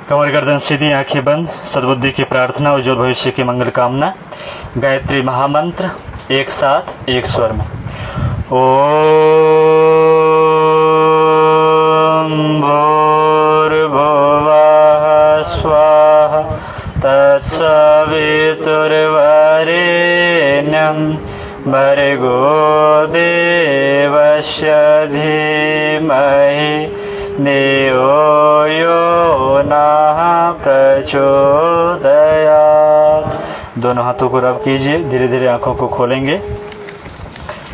कमर गर्दन सीधी, आंखें बंद, सद्बुद्धि की प्रार्थना, उज्जवल भविष्य की मंगल कामना। गायत्री महामंत्र एक साथ एक स्वर में। ओम भूर्भुवः स्वः तत्सवितुर्वरेण्यं भर्गो देवस्य धीमहि धियो यो नः प्रचोदयात्। दोनों हाथों को रब कीजिए, धीरे धीरे आंखों को खोलेंगे।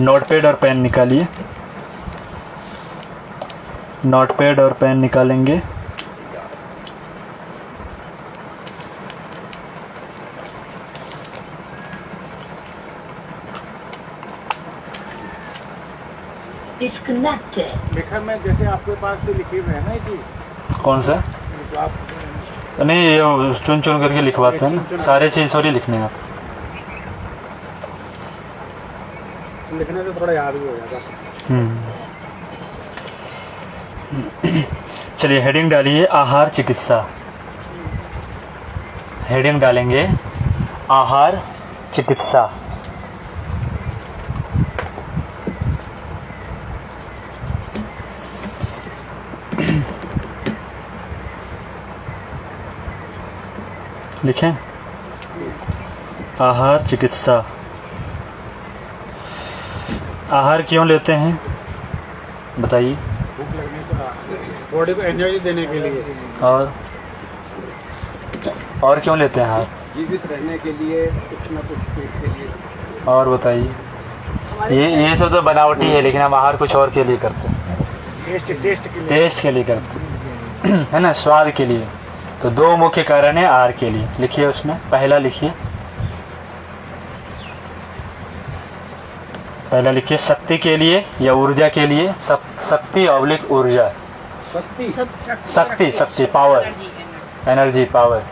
नोटपैड और पेन निकालिए, नोटपैड और पेन निकालेंगे। लिखा मैं जैसे आपके पास तो लिखे हुए है ना ये चीज। कौन सा? तो आप नहीं, ये चुन चुन करके लिखवाते हैं ना, सारे चीज़ थोड़ी लिखने हैं आप। लिखने से थोड़ा याद भी हो जाता। चलिए हेडिंग डालिए, आहार चिकित्सा। हेडिंग डालेंगे आहार चिकित्सा। लिखें आहार चिकित्सा। आहार क्यों लेते हैं बताइए? भूख लगने का, बॉडी को एनर्जी देने के लिए। और क्यों लेते हैं आहार? जीवित रहने के लिए, कुछ ना कुछ पेट के लिए। और बताइए? ये सब तो बनावटी है, लेकिन हम आहार कुछ और के लिए करते हैं। टेस्ट के लिए करते हैं है ना, स्वाद के लिए। तो दो मुख्य कारण है आहार के लिए। लिखिए उसमें पहला लिखिए, पहला लिखिए शक्ति के लिए या ऊर्जा के लिए। शक्ति ऑब्लिक ऊर्जा। शक्ति पावर, एनर्जी पावर।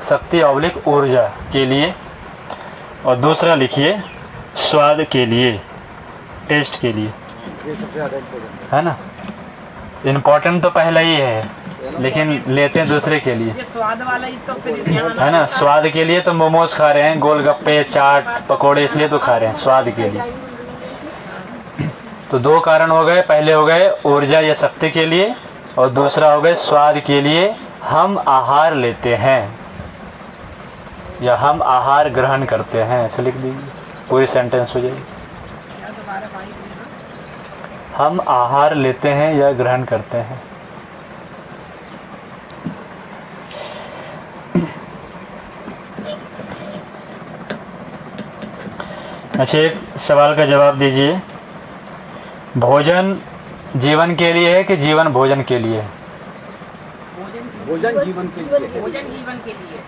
शक्ति ऑब्लिक ऊर्जा के लिए। और दूसरा लिखिए स्वाद के लिए, टेस्ट के लिए। ये सबसे ज्यादा इम्पोर्टेंट है ना। इम्पोर्टेंट तो पहला ही है, लेकिन लेते हैं दूसरे के लिए। ये स्वाद वाला ही तो फिर है ना। स्वाद के लिए तो मोमोज खा रहे हैं, गोलगप्पे, चाट, पकोड़े, इसलिए तो खा रहे हैं स्वाद के लिए। तो दो कारण हो गए, पहले हो गए ऊर्जा या शक्ति के लिए, और दूसरा हो गए स्वाद के लिए। हम आहार लेते हैं या हम आहार ग्रहण करते हैं, ऐसे लिख दीजिए, पूरी सेंटेंस हो जाएगी। हम आहार लेते हैं या ग्रहण करते हैं। अच्छा, एक सवाल का जवाब दीजिए। भोजन जीवन के लिए है कि जीवन भोजन के लिए है? भोजन जीवन के लिए। भोजन जीवन के लिए।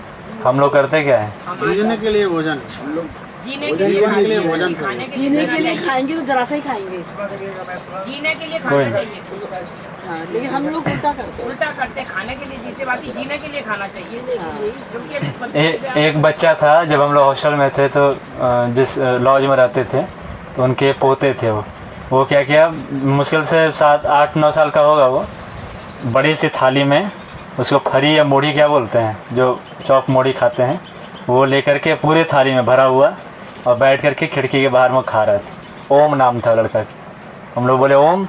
हम लोग करते क्या है? जीने के लिए भोजन, हम लोग जीने के लिए भोजन, खाने के जीने के लिए खाएंगे तो जरा सा ही खाएंगे। जीने के लिए कोई खाना नहीं। चाहिए। हाँ, लेकिन हम लोग उल्टा करते हैं। उल्टा करते हैं, खाने के लिए जीते, बाकी जीने के लिए खाना चाहिए। क्योंकि एक बच्चा था, जब हम लोग हॉस्टल में थे तो जिस लॉज में रहते थे, तो उनके पोते थे। वो क्या किया, मुश्किल से 7-8-9 साल का होगा। वो बड़ी सी थाली में, उसको फरी या मोड़ी क्या बोलते हैं, जो चौक मोड़ी खाते हैं, वो लेकर के पूरे थाली में भरा हुआ और बैठ करके खिड़की के बाहर में खा रहा था। ओम नाम था लड़का। हम लोग बोले ओम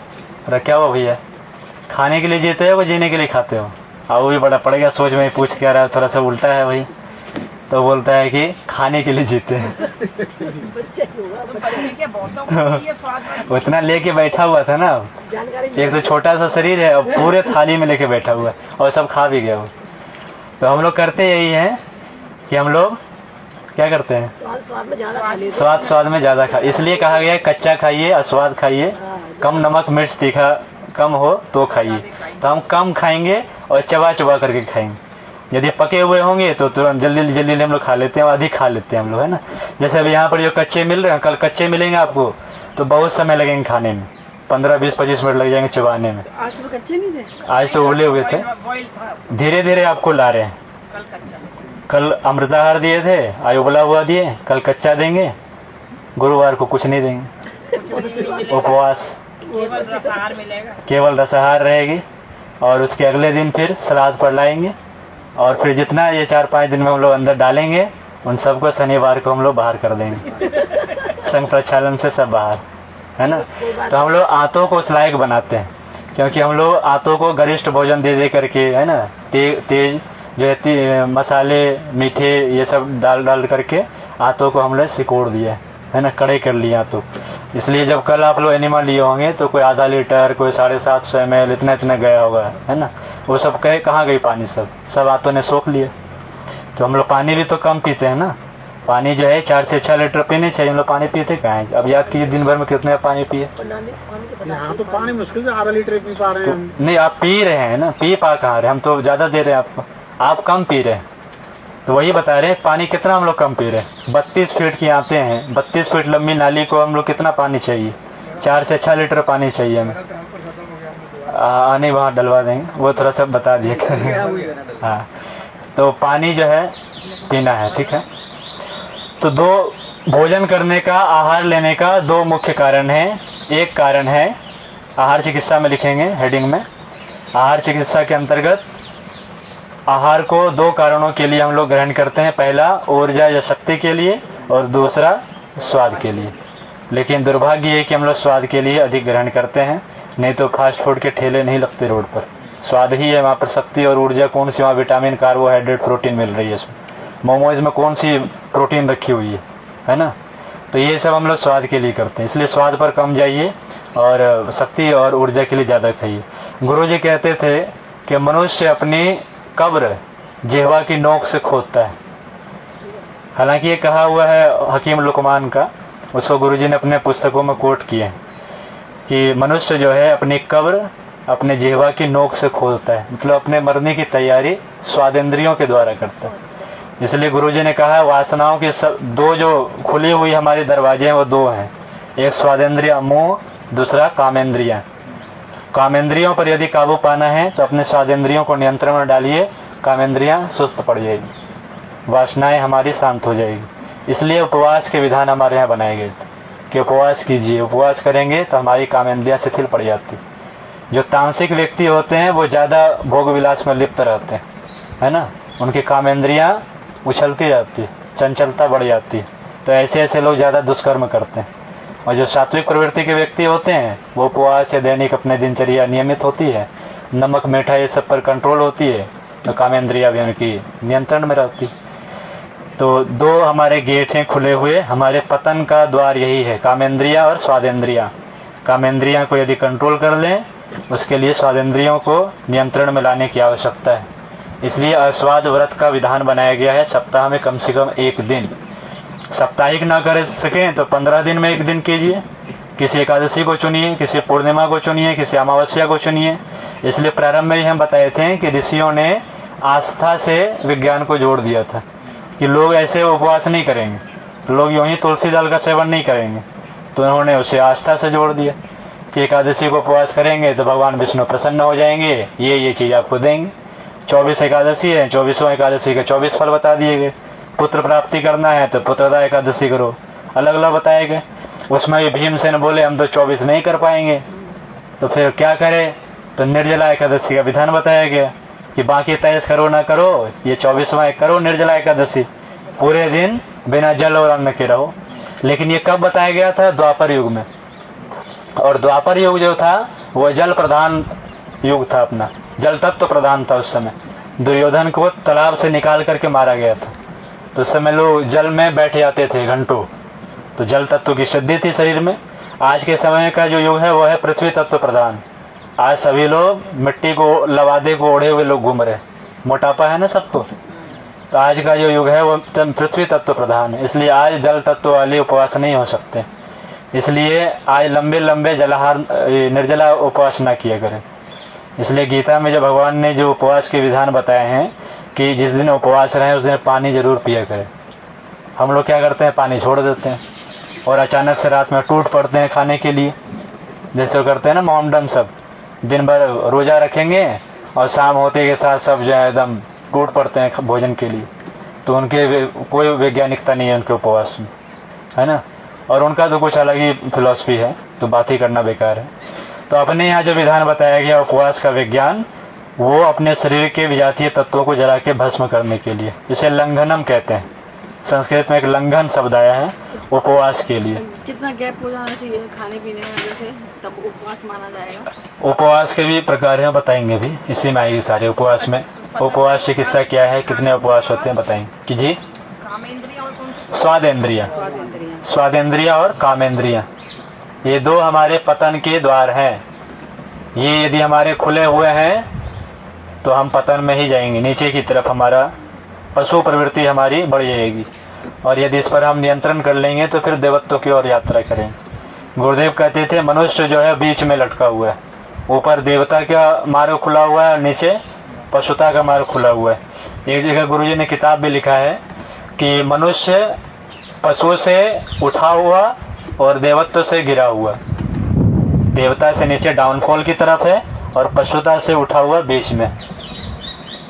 क्या हुआ भैया, खाने के लिए जीते हो वो जीने के लिए खाते हो? और वो भी बड़ा पड़ गया सोच में, पूछ क्या रहा है, थोड़ा सा उल्टा है वही। तो बोलता है कि खाने के लिए जीते हैं। उतना लेके बैठा हुआ था ना, एक तो छोटा सा शरीर है और पूरे थाली में लेके बैठा हुआ है, और सब खा भी गया वो। तो हम लोग करते यही हैं कि हम लोग क्या करते हैं, स्वाद में ज्यादा खा लेते हैं। स्वाद में ज्यादा खा। इसलिए कहा गया है कच्चा खाइए, अस्वाद खाइए, कम नमक मिर्च तीखा कम हो तो खाइए। तो हम कम खाएंगे और चबा चबा करके खाएंगे। यदि पके हुए होंगे तो तुरंत जल्दी जल्दी हम लोग खा लेते हैं, अधिक खा लेते हैं हम लोग, है ना। जैसे अभी यहाँ पर जो कच्चे मिल रहे हैं, कल कच्चे मिलेंगे आपको तो बहुत समय लगेंगे खाने में, 15-20-25 मिनट लग जाएंगे चबाने में। आज तो कच्चे नहीं थे, आज तो उबले हुए थे। धीरे धीरे आपको ला रहे हैं। कल अमृताहार दिए थे, आज उबला हुआ दिए, कल कच्चा देंगे, गुरुवार को कुछ नहीं देंगे, उपवास, केवल रसाहार मिलेगा, केवल रसाहार रहेगी। और उसके अगले दिन फिर सलाद पर लाएंगे और फिर जितना ये 4-5 दिन में हम लोग अंदर डालेंगे उन सबको शनिवार को हम लोग बाहर कर देंगे। संघ प्रक्षालन से सब बाहर, है ना। तो हम लोग आंतों को उस लायक बनाते हैं, क्योंकि हम लोग आंतों को गरिष्ठ भोजन दे दे करके, है ना, तेज जो है मसाले मीठे ये सब डाल करके आंतों को हम लोग सिकोड़ दिया है ना, कड़े कर लिया आंतों। इसलिए जब कल आप लोग एनिमल लिए होंगे तो कोई आधा लीटर, कोई 750 ml इतना गया होगा, है ना। वो सब कहाँ गई पानी, सब आंतों ने सोख लिए। तो हम लोग पानी भी तो कम पीते हैं ना, पानी जो है 4 से 6 लीटर पीने चाहिए, हम लोग पानी पीते कहाँ है। अब याद कीजिए दिन भर में कितने पानी पिए। यहाँ तो पानी मुश्किल से आधा लीटर पी पा रहे हैं। नहीं, आप पी रहे हैं ना, पी पा कहाँ रहे, हम तो ज्यादा दे रहे हैं आपको, आप कम पी रहे हैं। तो वही बता रहे हैं पानी कितना हम लोग कम पी रहे हैं। 32 फीट की आते हैं, 32 फीट लंबी नाली को हम लोग कितना पानी चाहिए, 4 से 6 लीटर पानी चाहिए हमें। आने वहाँ डलवा देंगे, वो थोड़ा सा बता दिए। हाँ, तो पानी जो है पीना है, ठीक है। तो 2 भोजन करने का, आहार लेने का 2 मुख्य कारण है। एक कारण है आहार चिकित्सा में लिखेंगे हेडिंग में, आहार चिकित्सा के अंतर्गत आहार को 2 कारणों के लिए हम लोग ग्रहण करते हैं। पहला ऊर्जा या शक्ति के लिए, और दूसरा स्वाद के लिए। लेकिन दुर्भाग्य है कि हम लोग स्वाद के लिए अधिक ग्रहण करते हैं, नहीं तो फास्ट फूड के ठेले नहीं लगते रोड पर। स्वाद ही है वहाँ पर, शक्ति और ऊर्जा कौन सी, वहाँ विटामिन, कार्बोहाइड्रेट, प्रोटीन मिल रही है इसमें। मोमोज में कौन सी प्रोटीन रखी हुई है ना। तो ये सब हम लोग स्वाद के लिए करते हैं, इसलिए स्वाद पर कम जाइए और शक्ति और ऊर्जा के लिए ज़्यादा खाइए। गुरुजी कहते थे कि मनुष्य अपनी कब्र जिह्वा की नोक से खोदता है। हालांकि ये कहा हुआ है हकीम लुकमान का, उसको गुरुजी ने अपने पुस्तकों में कोट किए कि मनुष्य जो है अपनी कब्र अपने जिह्वा की नोक से खोदता है, मतलब अपने मरने की तैयारी स्वादेंद्रियों के द्वारा करता है। इसलिए गुरुजी ने कहा वासनाओं की सब 2 जो खुली हुई हमारे दरवाजे हैं वो 2 हैं, एक स्वादेंद्रिय मुंह, दूसरा कामेंद्रिया। कामेंद्रियों पर यदि काबू पाना है तो अपने स्वादेंद्रियों को नियंत्रण में डालिए, कामेंद्रियां सुस्त पड़ जाएगी, वासनाएं हमारी शांत हो जाएगी। इसलिए उपवास के विधान हमारे यहाँ बनाए गए थे कि उपवास कीजिए, उपवास करेंगे तो हमारी कामेंद्रियां शिथिल पड़ जाती। जो तामसिक व्यक्ति होते हैं वो ज़्यादा भोग विलास में लिप्त रहते हैं, है ना, उनकी कामेंद्रियां उछलती रहती है, चंचलता बढ़ जाती है। तो ऐसे लोग ज़्यादा दुष्कर्म करते हैं। और जो सात्विक प्रवृत्ति के व्यक्ति होते हैं वो उपवास या दैनिक अपने दिनचर्या नियमित होती है, नमक मीठा ये सब पर कंट्रोल होती है, तो कामेंद्रिया भी उनकी नियंत्रण में रहती। तो 2 हमारे गेट हैं खुले हुए, हमारे पतन का द्वार यही है, कामेंद्रिया और स्वादेंद्रिया। कामेंद्रिया को यदि कंट्रोल कर लें, उसके लिए स्वादेंद्रियों को नियंत्रण में लाने की आवश्यकता है। इसलिए अस्वाद व्रत का विधान बनाया गया है, सप्ताह में कम से कम 1 दिन। साप्ताहिक ना कर सकें तो 15 दिन में 1 दिन कीजिए। किसी एकादशी को चुनिए, किसी पूर्णिमा को चुनिए, किसी अमावस्या को चुनिए। इसलिए प्रारंभ में ही हम बताए थे कि ऋषियों ने आस्था से विज्ञान को जोड़ दिया था कि लोग ऐसे उपवास नहीं करेंगे, लोग यूं ही तुलसी दल का सेवन नहीं करेंगे। तो उन्होंने उसे आस्था से जोड़ दिया कि एकादशी को उपवास करेंगे तो भगवान विष्णु प्रसन्न हो जाएंगे, ये चीज आपको देंगे। 24 एकादशी है, 24वां एकादशी के 24 फल बता दिए गए। पुत्र प्राप्ति करना है तो पुत्रदा एकादशी करो, अलग अलग बताए गए। उसमें भी भीमसेन बोले हम तो 24 नहीं कर पाएंगे, तो फिर क्या करें, तो निर्जला एकादशी का विधान बताया गया कि बाकी 23 करो ना करो, ये 24वां करो निर्जला एकादशी, पूरे दिन बिना जल और अन्न के रहो। लेकिन ये कब बताया गया था? द्वापर युग में। और द्वापर युग जो था वो जल प्रधान युग था, अपना जल तत्व प्रधान था। उस समय दुर्योधन को तालाब से निकाल करके मारा गया था, तो उस समय लोग जल में बैठ जाते थे घंटों, तो जल तत्व की शुद्धि थी शरीर में। आज के समय का जो युग है वो है पृथ्वी तत्व प्रधान। आज सभी लोग मिट्टी को लवादे को ओढ़े हुए लोग घूम रहे, मोटापा है ना सबको। तो आज का जो युग है वो पृथ्वी तत्व प्रधान है, इसलिए आज जल तत्व वाले उपवास नहीं हो सकते। इसलिए आज लंबे लंबे जलाहार निर्जला उपवास ना किया करें। इसलिए गीता में जो भगवान ने जो उपवास के विधान बताए हैं कि जिस दिन उपवास रहे उस दिन पानी जरूर पिया करें। हम लोग क्या करते हैं, पानी छोड़ देते हैं और अचानक से रात में टूट पड़ते हैं खाने के लिए, जैसे करते हैं ना मोमडन। सब दिन भर रोजा रखेंगे और शाम होते के साथ सब जो है एकदम टूट पड़ते हैं भोजन के लिए। तो उनके कोई वैज्ञानिकता नहीं है उनके उपवास में, है ना। और उनका तो कुछ अलग ही फिलॉसफी है, तो बात ही करना बेकार है। तो अपने यहाँ जो विधान बताया गया उपवास का विज्ञान, वो अपने शरीर के विजातीय तत्वों को जला के भस्म करने के लिए, इसे लंघनम कहते हैं। संस्कृत में एक लंघन शब्द आया है उपवास के लिए। कितना गैप हो जाना चाहिए खाने पीने में वजह से तब उपवास माना जाएगा? उपवास के भी प्रकार हैं, बताएंगे भी, इसी में आएगी सारे उपवास में। उपवास चिकित्सा क्या है, कितने उपवास होते हैं बताएंगे कि जी। कामेंद्रिय और कौन सी? स्वादेंद्रिया, स्वादेंद्रिया और कामेंद्रिया, ये दो हमारे पतन के द्वार हैं। ये यदि हमारे खुले हुए हैं तो हम पतन में ही जाएंगे, नीचे की तरफ हमारा पशु प्रवृत्ति हमारी बढ़ जाएगी। और यदि इस पर हम नियंत्रण कर लेंगे तो फिर देवत्व की ओर यात्रा करेंगे। गुरुदेव कहते थे मनुष्य जो है बीच में लटका हुआ है, ऊपर देवता का मार्ग खुला हुआ है और नीचे पशुता का मार्ग खुला हुआ है। एक जगह गुरुजी ने किताब भी लिखा है कि मनुष्य पशु से उठा हुआ और देवत्व से गिरा हुआ, देवता से नीचे डाउनफॉल की तरफ है और पशुता से उठा हुआ बीच में।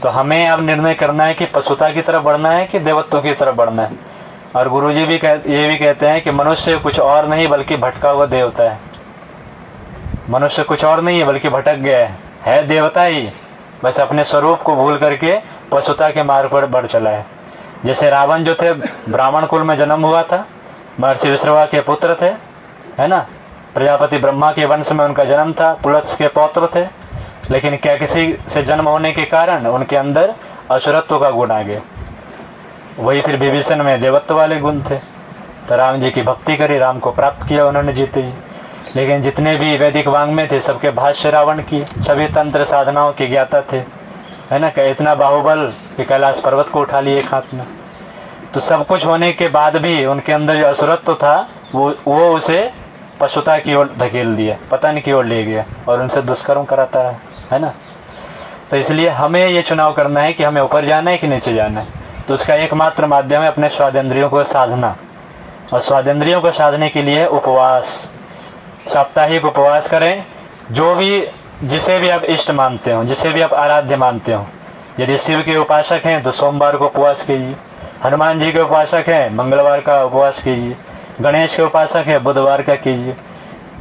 तो हमें अब निर्णय करना है कि पशुता की तरफ बढ़ना है कि देवत्व की तरफ बढ़ना है। और गुरुजी भी ये भी कहते हैं कि मनुष्य कुछ और नहीं बल्कि भटका हुआ देवता है। मनुष्य कुछ और नहीं है बल्कि भटक गया है देवता ही, बस अपने स्वरूप को भूल करके पशुता के मार्ग पर बढ़ चला है। जैसे रावण जो थे ब्राह्मण कुल में जन्म हुआ था, महर्षि विश्रवा के पुत्र थे, है ना, प्रजापति ब्रह्मा के वंश में उनका जन्म था, पुलत्स के पौत्र थे, लेकिन क्या किसी से जन्म होने के कारण उनके अंदर असुरत्व का गुण आ गया। वही फिर विभीषण में देवत्व वाले गुण थे, तो राम जी की भक्ति करी, राम को प्राप्त किया उन्होंने जीते जी। लेकिन जितने भी वैदिक वांग में थे सबके भाष्य रावण की, सभी तंत्र साधनाओं के ज्ञाता थे, है ना, इतना बाहुबल कि कैलाश पर्वत को उठा लिए एक हाथ में। तो सब कुछ होने के बाद भी उनके अंदर जो असुरत्व था वो उसे पशुता की ओर धकेल दिया, पतन की ओर ले गया और उनसे दुष्कर्म कराता है ना। तो इसलिए हमें ये चुनाव करना है कि हमें ऊपर जाना है कि नीचे जाना है। तो उसका एकमात्र माध्यम है अपने स्वादेंद्रियों को साधना, और स्वादेंद्रियों को साधने के लिए उपवास, साप्ताहिक उपवास करें। जो भी जिसे भी आप इष्ट मानते हो, जिसे भी आप आराध्य मानते हो, यदि शिव के उपासक हैं तो सोमवार को उपवास कीजिए, हनुमान जी के उपासक हैं मंगलवार का उपवास कीजिए, गणेश के उपासक है बुधवार का कीजिए,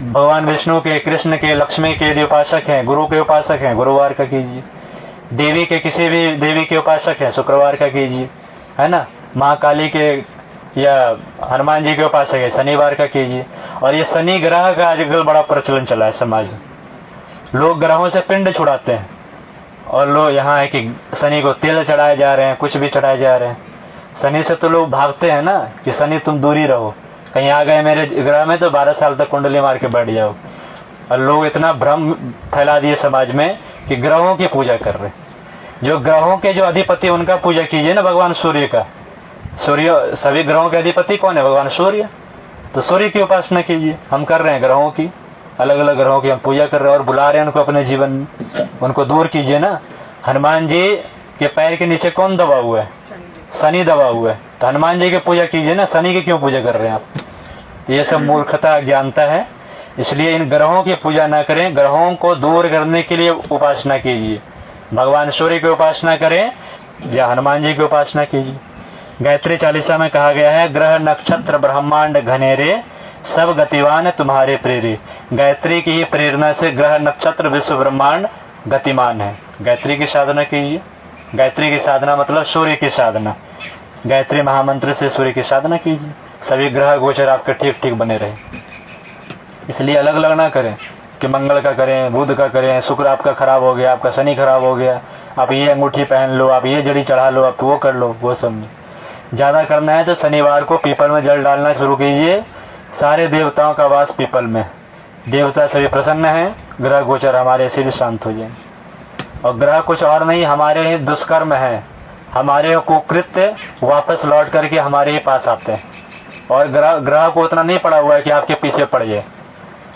भगवान विष्णु के, कृष्ण के, लक्ष्मी के यदि उपासक हैं, गुरु के उपासक हैं, गुरुवार का कीजिए, देवी के किसी भी देवी के उपासक हैं शुक्रवार का कीजिए, है ना, माँ काली के या हनुमान जी के उपासक है शनिवार का कीजिए। और ये शनि ग्रह का आजकल बड़ा प्रचलन चला है समाज में, लोग ग्रहों से पिंड छुड़ाते हैं और लोग यहाँ है कि शनि को तेल चढ़ाए जा रहे हैं, कुछ भी चढ़ाए जा रहे हैं। शनि से तो लोग भागते हैं ना कि शनि तुम दूरी रहो, कहीं आ गए मेरे ग्रह में तो 12 साल तक कुंडली मार के बैठ जाओ। और लोग इतना भ्रम फैला दिए समाज में कि ग्रहों की पूजा कर रहे। जो ग्रहों के जो अधिपति उनका पूजा कीजिए ना, भगवान सूर्य का। सूर्य, सभी ग्रहों के अधिपति कौन है? भगवान सूर्य। तो सूर्य की उपासना कीजिए। हम कर रहे हैं ग्रहों की, अलग अलग ग्रहों की हम पूजा कर रहे हैं और बुला रहे हैं उनको अपने जीवन में। उनको दूर कीजिए ना। हनुमान जी के पैर के नीचे कौन दबा हुआ है? शनि दबा हुआ है। तो हनुमान जी की पूजा कीजिए ना, शनि की क्यों पूजा कर रहे हैं आप? ये सब मूर्खता, अज्ञानता है। इसलिए इन ग्रहों की पूजा ना करें, ग्रहों को दूर करने के लिए उपासना कीजिए। भगवान सूर्य की उपासना करें या हनुमान जी की उपासना कीजिए। गायत्री चालीसा में कहा गया है, ग्रह नक्षत्र ब्रह्मांड घनेरे सब गतिवान तुम्हारे प्रेरे। गायत्री की ही प्रेरणा से ग्रह नक्षत्र विश्व ब्रह्मांड गतिमान है। गायत्री की साधना कीजिए। गायत्री की साधना मतलब सूर्य की साधना। गायत्री महामंत्र से सूर्य की साधना कीजिए। सभी ग्रह गोचर आपके ठीक ठीक बने रहे। इसलिए अलग अलग ना करें कि मंगल का करें, बुध का करें, शुक्र आपका खराब हो गया, आपका शनि खराब हो गया, आप ये अंगूठी पहन लो, आप ये जड़ी चढ़ा लो, आप वो कर लो। वो सब नहीं। ज्यादा करना है तो शनिवार को पीपल में जल डालना शुरू कीजिए। सारे देवताओं का वास पीपल में, देवता सभी प्रसन्न हैं, ग्रह गोचर हमारे से भी शांत हो जाए। और ग्रह कुछ और नहीं, हमारे ही दुष्कर्म है, हमारे कुकृत्य वापस लौट करके हमारे ही पास आते हैं। और ग्रह को उतना नहीं पड़ा हुआ है कि आपके पीछे पड़ जाए।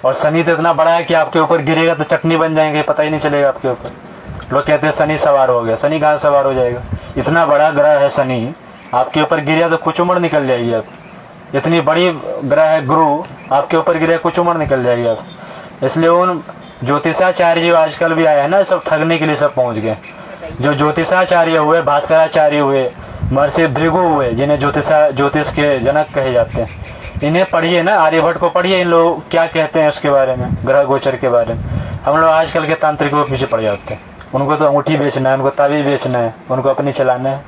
और शनि तो इतना बड़ा है कि आपके ऊपर गिरेगा तो चटनी बन जाएंगे, पता ही नहीं चलेगा आपके ऊपर। लोग कहते हैं शनि सवार हो गया। शनि कहाँ सवार हो जाएगा? इतना बड़ा ग्रह है शनि, आपके ऊपर गिरा तो कुछ उम्र निकल जाएगी आप। इतनी बड़ी ग्रह है गुरु, आपके ऊपर गिरा कुछ उम्र निकल जाएगी आप। इसलिए उन ज्योतिषाचार्य जो आजकल भी आए हैं ना, सब ठगने के लिए सब पहुंच गए। जो ज्योतिषाचार्य हुए, भास्कराचार्य हुए, महर्षि भृगु हुए, जिन्हें ज्योतिष के जनक कहे जाते हैं, इन्हें पढ़िए ना, आर्यभट्ट को पढ़िए, इन लोग क्या कहते हैं उसके बारे में, ग्रह गोचर के बारे में। हम लोग आजकल के तांत्रिकों के पीछे पड़ जाते हैं। उनको तो अंगूठी बेचना है, उनको ताबीज बेचना है, उनको अपनी चलाना है।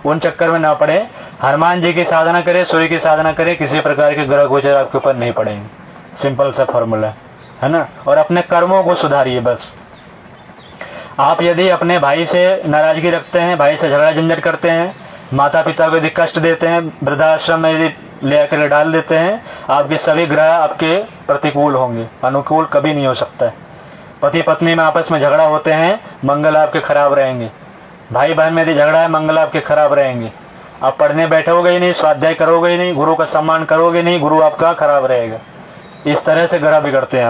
उन चक्कर में ना पड़े, हनुमान जी की साधना करें, सूर्य की साधना करें, किसी प्रकार के ग्रह गोचर आपके ऊपर नहीं पड़ेंगे। सिंपल सा फॉर्मूला है ना। और अपने कर्मों को सुधारिए बस। आप यदि अपने भाई से नाराजगी रखते हैं, भाई से झगड़ा झंझट करते हैं, माता पिता को यदि कष्ट देते हैं, वृद्धाश्रम में यदि ले आकर डाल देते हैं, आपके सभी ग्रह आपके प्रतिकूल होंगे, अनुकूल कभी नहीं हो सकता है। पति पत्नी में आपस में झगड़ा होते हैं, मंगल आपके खराब रहेंगे। भाई बहन में यदि झगड़ा है, मंगल आपके खराब रहेंगे। आप पढ़ने बैठोगे ही नहीं, स्वाध्याय करोगे ही नहीं, गुरु का सम्मान करोगे नहीं, गुरु आपका खराब रहेगा। इस तरह से ग्रह बिगड़ते हैं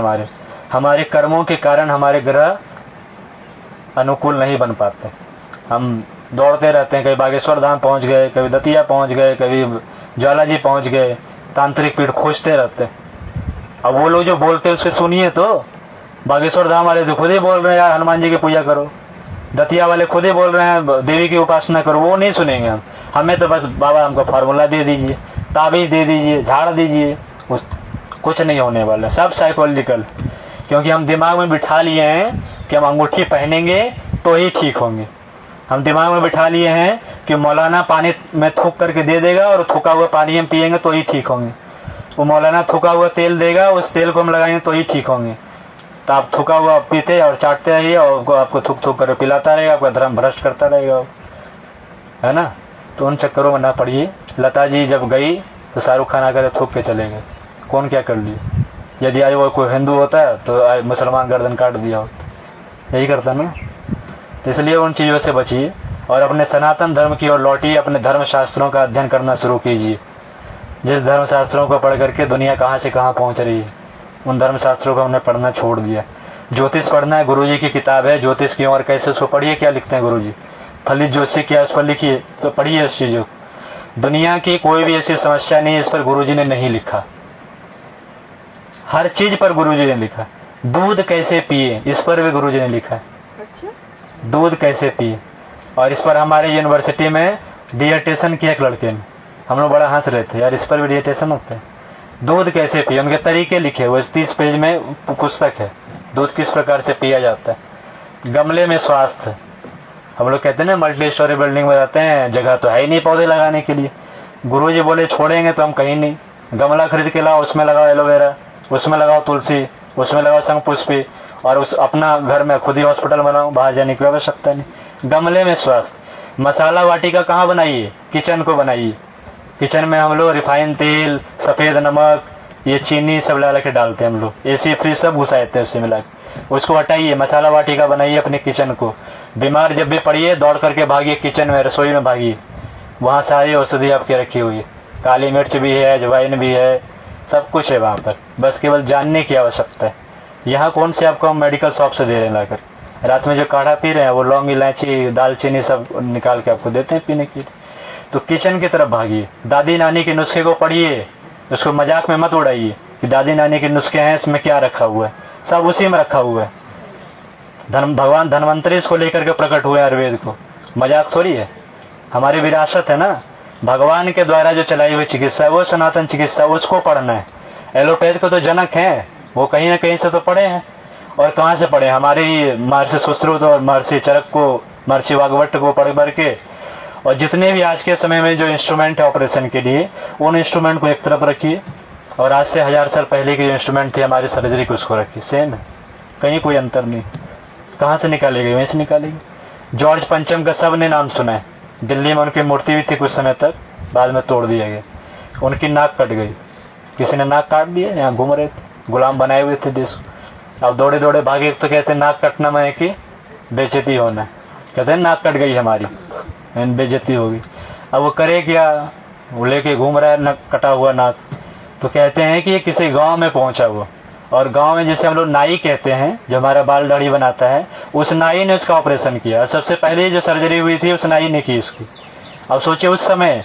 हमारे कर्मों के कारण हमारे ग्रह अनुकूल नहीं बन पाते। हम दौड़ते रहते हैं, कभी बागेश्वर धाम पहुंच गए, कभी दतिया पहुंच गए, कभी ज्वाला जी पहुंच गए, तांत्रिक पीठ खोजते रहते हैं। अब वो लोग जो बोलते हैं उसके सुनिए तो। बागेश्वर धाम वाले तो खुद ही बोल रहे हैं यार हनुमान जी की पूजा करो, दतिया वाले खुद ही बोल रहे हैं देवी की उपासना करो, वो नहीं सुनेंगे हम। हमें तो बस बाबा हमको फार्मूला दे दीजिए, ताबीज दे दीजिए, झाड़ दीजिए, कुछ नहीं होने वाला, सब साइकोलॉजिकल। क्योंकि हम दिमाग में बिठा लिए हैं कि हम अंगूठी पहनेंगे तो ही ठीक होंगे। हम दिमाग में बिठा लिए हैं कि मौलाना पानी में थूक करके दे देगा और थूका हुआ पानी हम पिएंगे तो ही ठीक होंगे। वो मौलाना थूका हुआ तेल देगा, उस तेल को हम लगाएंगे तो ही ठीक होंगे। तो आप थूका हुआ पीते और चाटते रहिए और आपको थूक थूक कर पिलाता रहेगा, आपका धर्म भ्रष्ट करता रहेगा, है ना। तो उन चक्करों में ना पड़िए। लता जी जब गई तो शाहरुख खान आकर थूक के चले गए, कौन क्या कर लिए। यदि आज वो कोई हिंदू होता है तो आज मुसलमान गर्दन काट दिया होता, यही करता ना। तो इसलिए उन चीज़ों से बचिए और अपने सनातन धर्म की ओर लौटिए। अपने धर्म शास्त्रों का अध्ययन करना शुरू कीजिए। जिस धर्म शास्त्रों को पढ़ करके दुनिया कहाँ से कहाँ पहुँच रही है, उन धर्म शास्त्रों को हमने पढ़ना छोड़ दिया। ज्योतिष पढ़ना है, गुरुजी की किताब है ज्योतिष की, और कैसे उसको पढ़िए, क्या लिखते हैं गुरुजी, फलित ज्योतिषी क्या उस पर लिखिए, तो पढ़िए उस चीज़ों। दुनिया की कोई भी ऐसी समस्या नहीं इस पर गुरुजी ने नहीं लिखा, हर चीज पर गुरुजी ने लिखा। दूध कैसे पिए इस पर भी गुरुजी ने लिखा है। अच्छा, दूध कैसे पिए, और इस पर हमारे यूनिवर्सिटी में डिएटेशन किया एक लड़के ने, हम लोग बड़ा हंस रहे थे यार, इस पर भी डिएटेशन होता है। दूध कैसे पिए, उनके तरीके लिखे हुए 30 पेज में पुस्तक है, दूध किस प्रकार से पिया जाता है। गमले में स्वास्थ्य, हम लोग कहते हैं ना मल्टी स्टोरी बिल्डिंग में रहते हैं, जगह तो है ही नहीं पौधे लगाने के लिए। गुरुजी बोले छोड़ेंगे तो हम कहीं नहीं, गमला खरीद के लाओ, उसमें लगाओ एलोवेरा, उसमें लगाओ तुलसी, उसमें लगाओ शंखपुष्पी, और उस अपना घर में खुद ही हॉस्पिटल बनाओ, बाहर जाने की आवश्यकता नहीं। गमले में स्वास्थ्य। मसाला वाटिका कहाँ बनाइए, किचन को बनाइए। किचन में हम लोग रिफाइन तेल, सफेद नमक, ये चीनी सब ला के डालते हैं हम लोग, एसी फ्रिज सब घुसाते हैं उससे मिला के। उसको हटाइए, मसाला वाटिका बनाइए अपने किचन को। बीमार जब भी पड़िए दौड़ करके भागिए किचन में, रसोई में भागिए, वहाँ सारी औषधि आपकी रखी हुई है, काली मिर्च भी है, अजवाइन भी है, सब कुछ है वहाँ पर, बस केवल जानने की आवश्यकता है। यहाँ कौन से आपको हम मेडिकल शॉप से दे रहे हैं लाकर, रात में जो काढ़ा पी रहे हैं वो लौंग इलायची दालचीनी सब निकाल के आपको देते हैं पीने के लिए। तो किचन की तरफ भागिए, दादी नानी के नुस्खे को पढ़िए, उसको मजाक में मत उड़ाइए कि दादी नानी के नुस्खे हैं इसमें क्या रखा हुआ है, सब उसी में रखा हुआ है। भगवान धन्वंतरी इसको लेकर के प्रकट हुए आयुर्वेद को, मजाक थोड़ी है, हमारी विरासत है ना। भगवान के द्वारा जो चलाई हुई चिकित्सा है वो सनातन चिकित्सा, उसको पढ़ना है। एलोपैथ को तो जनक हैं, वो कहीं ना कहीं से तो पढ़े हैं, और कहाँ से पढ़े, हमारे ही महर्षि सुश्रुत और महर्षि चरक को, महर्षि वाग्भट को पढ़ पढ़ के। और जितने भी आज के समय में जो इंस्ट्रूमेंट है ऑपरेशन के लिए, उन इंस्ट्रूमेंट को एक तरफ रखिए, और आज से 1000 साल पहले के जो इंस्ट्रूमेंट थे हमारी सर्जरी को उसको रखिए, सेम है, कहीं कोई अंतर नहीं। कहाँ से निकालेगी, वहीं से निकालेगी। जॉर्ज पंचम का सब ने नाम सुना है, दिल्ली में उनकी मूर्ति भी थी कुछ समय तक, बाद में तोड़ दिया गया। उनकी नाक कट गई, किसी ने नाक काट दिया, यहाँ घूम रहे थे, गुलाम बनाए हुए थे देश। अब दौड़े दौड़े भागे, तो कहते हैं नाक कटना मैं कि बेइज्जती होना, कहते हैं नाक कट गई हमारी, बेइज्जती होगी। अब वो करे क्या, वो लेके घूम रहा है नाक कटा हुआ नाक, तो कहते हैं कि ये किसी गांव में पहुंचा हुआ, और गांव में जैसे हम लोग नाई कहते हैं जो हमारा बाल दाढ़ी बनाता है, उस नाई ने उसका ऑपरेशन किया, और सबसे पहले जो सर्जरी हुई थी उस नाई ने की उसकी। अब सोचिए उस समय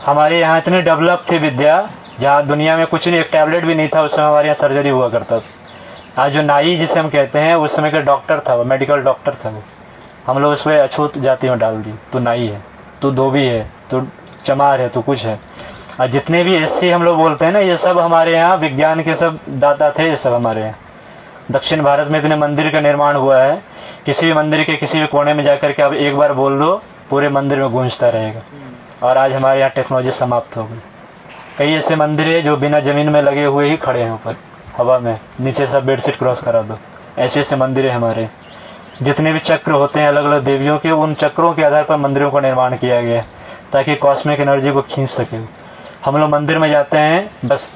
हमारे यहाँ इतनी डेवलप थी विद्या, जहाँ दुनिया में कुछ नहीं, एक टैबलेट भी नहीं था, उस समय हमारे यहाँ सर्जरी हुआ करता था। आज जो नाई जिसे हम कहते हैं, उस समय का डॉक्टर था वो, मेडिकल डॉक्टर था वो, हम लोग उस पर अछूत जाति में डाल दी, तू नाई है, तू धोबी है, तू चमार है, तू कुछ है। और जितने भी एससी हम लोग बोलते हैं ना, ये सब हमारे यहाँ विज्ञान के सब दाता थे, ये सब हमारे यहाँ दक्षिण भारत में इतने मंदिर का निर्माण हुआ है, किसी भी मंदिर के किसी भी कोने में जाकर के आप एक बार बोल दो पूरे मंदिर में गूंजता रहेगा। और आज हमारे यहाँ टेक्नोलॉजी समाप्त हो गई। कई ऐसे मंदिर है जो बिना जमीन में लगे हुए ही खड़े हैं, ऊपर हवा में, नीचे सब बेडशीट क्रॉस करा दो। ऐसे ऐसे मंदिर है हमारे। जितने भी चक्र होते हैं अलग अलग देवियों के, उन चक्रों के आधार पर मंदिरों का निर्माण किया गया है ताकि कॉस्मिक एनर्जी को खींच सके। हम लोग मंदिर में जाते हैं, बस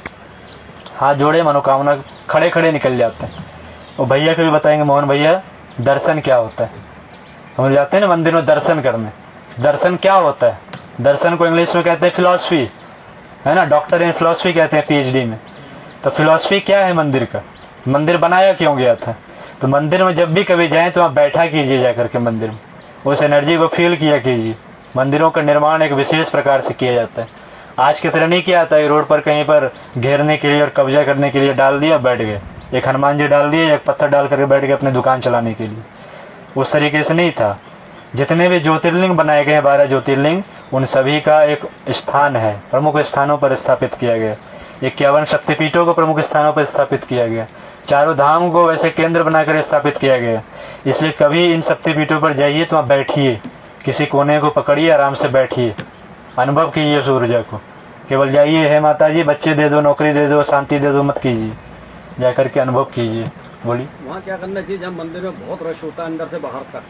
हाथ जोड़े, मनोकामना, खड़े खड़े निकल जाते हैं। और भैया को भी बताएंगे, मोहन भैया, दर्शन क्या होता है। हम जाते हैं ना मंदिर में दर्शन करने, दर्शन क्या होता है? दर्शन को इंग्लिश में कहते हैं फिलॉसफी, है ना, डॉक्टर इन फिलॉसफी कहते हैं PhD में। तो फिलॉसफी क्या है मंदिर का? मंदिर बनाया क्यों गया था? तो मंदिर में जब भी कभी जाएं तो आप बैठा कीजिए जाकर के मंदिर में, उस एनर्जी को फील किया कीजिए। मंदिरों का निर्माण एक विशेष प्रकार से किया जाता है। आज की तरह नहीं किया जाता है रोड पर कहीं पर घेरने के लिए और कब्जा करने के लिए डाल दिया, बैठ गए, एक हनुमान जी डाल दिए, एक पत्थर डाल करके बैठ गए अपने दुकान चलाने के लिए। उस तरीके से नहीं था। जितने भी ज्योतिर्लिंग बनाए गए हैं, 12 ज्योतिर्लिंग, उन सभी का एक स्थान है, प्रमुख स्थानों पर स्थापित किया गया। 51 शक्तिपीठों को प्रमुख स्थानों पर स्थापित किया गया। चारों धाम को वैसे केंद्र बनाकर स्थापित किया गया। इसलिए कभी इन शक्तिपीठों पर जाइए तो आप बैठिए, किसी कोने को पकड़िए, आराम से बैठिए, अनुभव कीजिए उस ऊर्जा को। केवल जाइए, है माता जी बच्चे दे दो, नौकरी दे दो, शांति दे दो, मत कीजिए, जाकर के अनुभव कीजिए। बोलिए। वहाँ क्या करना चाहिए? जब मंदिर में बहुत रश होता है अंदर से बाहर तक,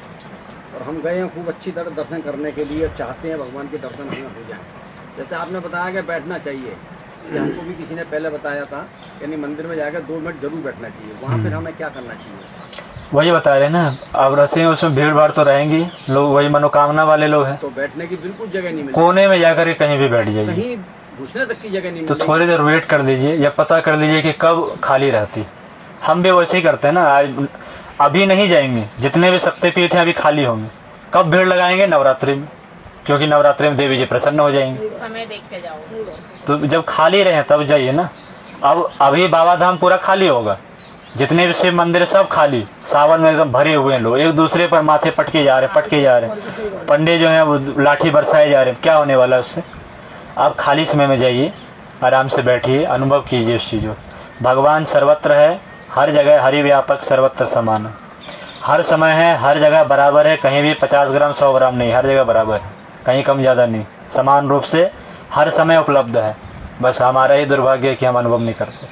और हम गए हैं खूब अच्छी तरह दर्शन करने के लिए, चाहते हैं भगवान के दर्शन हमें हो जाए। जैसे आपने बताया कि बैठना चाहिए, ये हमको भी किसी ने पहले बताया था, यानी मंदिर में जाकर 2 मिनट जरूर बैठना चाहिए। वहाँ फिर हमें क्या करना चाहिए? वही बता रहे ना, अब रसे उसमें भीड़ भाड़ तो रहेंगी, लोग वही मनोकामना वाले लोग हैं, तो बैठने की बिल्कुल जगह नहीं मिलती, कोने में जाकर के कहीं भी बैठ जाइए, कहीं घुसने तक की जगह नहीं तो मिलती। थोड़ी देर वेट कर लीजिए या पता कर लीजिए कि कब खाली रहती। हम भी वैसे ही करते हैं ना, आज अभी नहीं जाएंगे, जितने भी शक्तिपीठ हैं अभी खाली होंगे। कब भीड़ लगाएंगे? नवरात्रि में, क्योंकि नवरात्रि में देवी जी प्रसन्न हो जाएंगे। समय देख के जाओ। तो जब खाली रहे तब जाइए ना। अब अभी बाबा धाम पूरा खाली होगा, जितने भी शिव मंदिर सब खाली, सावन में एकदम भरे हुए हैं लोग, एक दूसरे पर माथे पटके जा रहे, पंडे जो हैं वो लाठी बरसाए जा रहे हैं। क्या होने वाला है उससे? आप खाली समय में जाइए, आराम से बैठिए, अनुभव कीजिए उस चीज़ को। भगवान सर्वत्र है, हर जगह, हरि व्यापक, सर्वत्र समान है, हर समय है, हर जगह बराबर है, कहीं भी 50 ग्राम 100 ग्राम नहीं, हर जगह बराबर है, कहीं कम ज़्यादा नहीं, समान रूप से हर समय उपलब्ध है। बस हमारा ही दुर्भाग्य है कि हम अनुभव नहीं करते।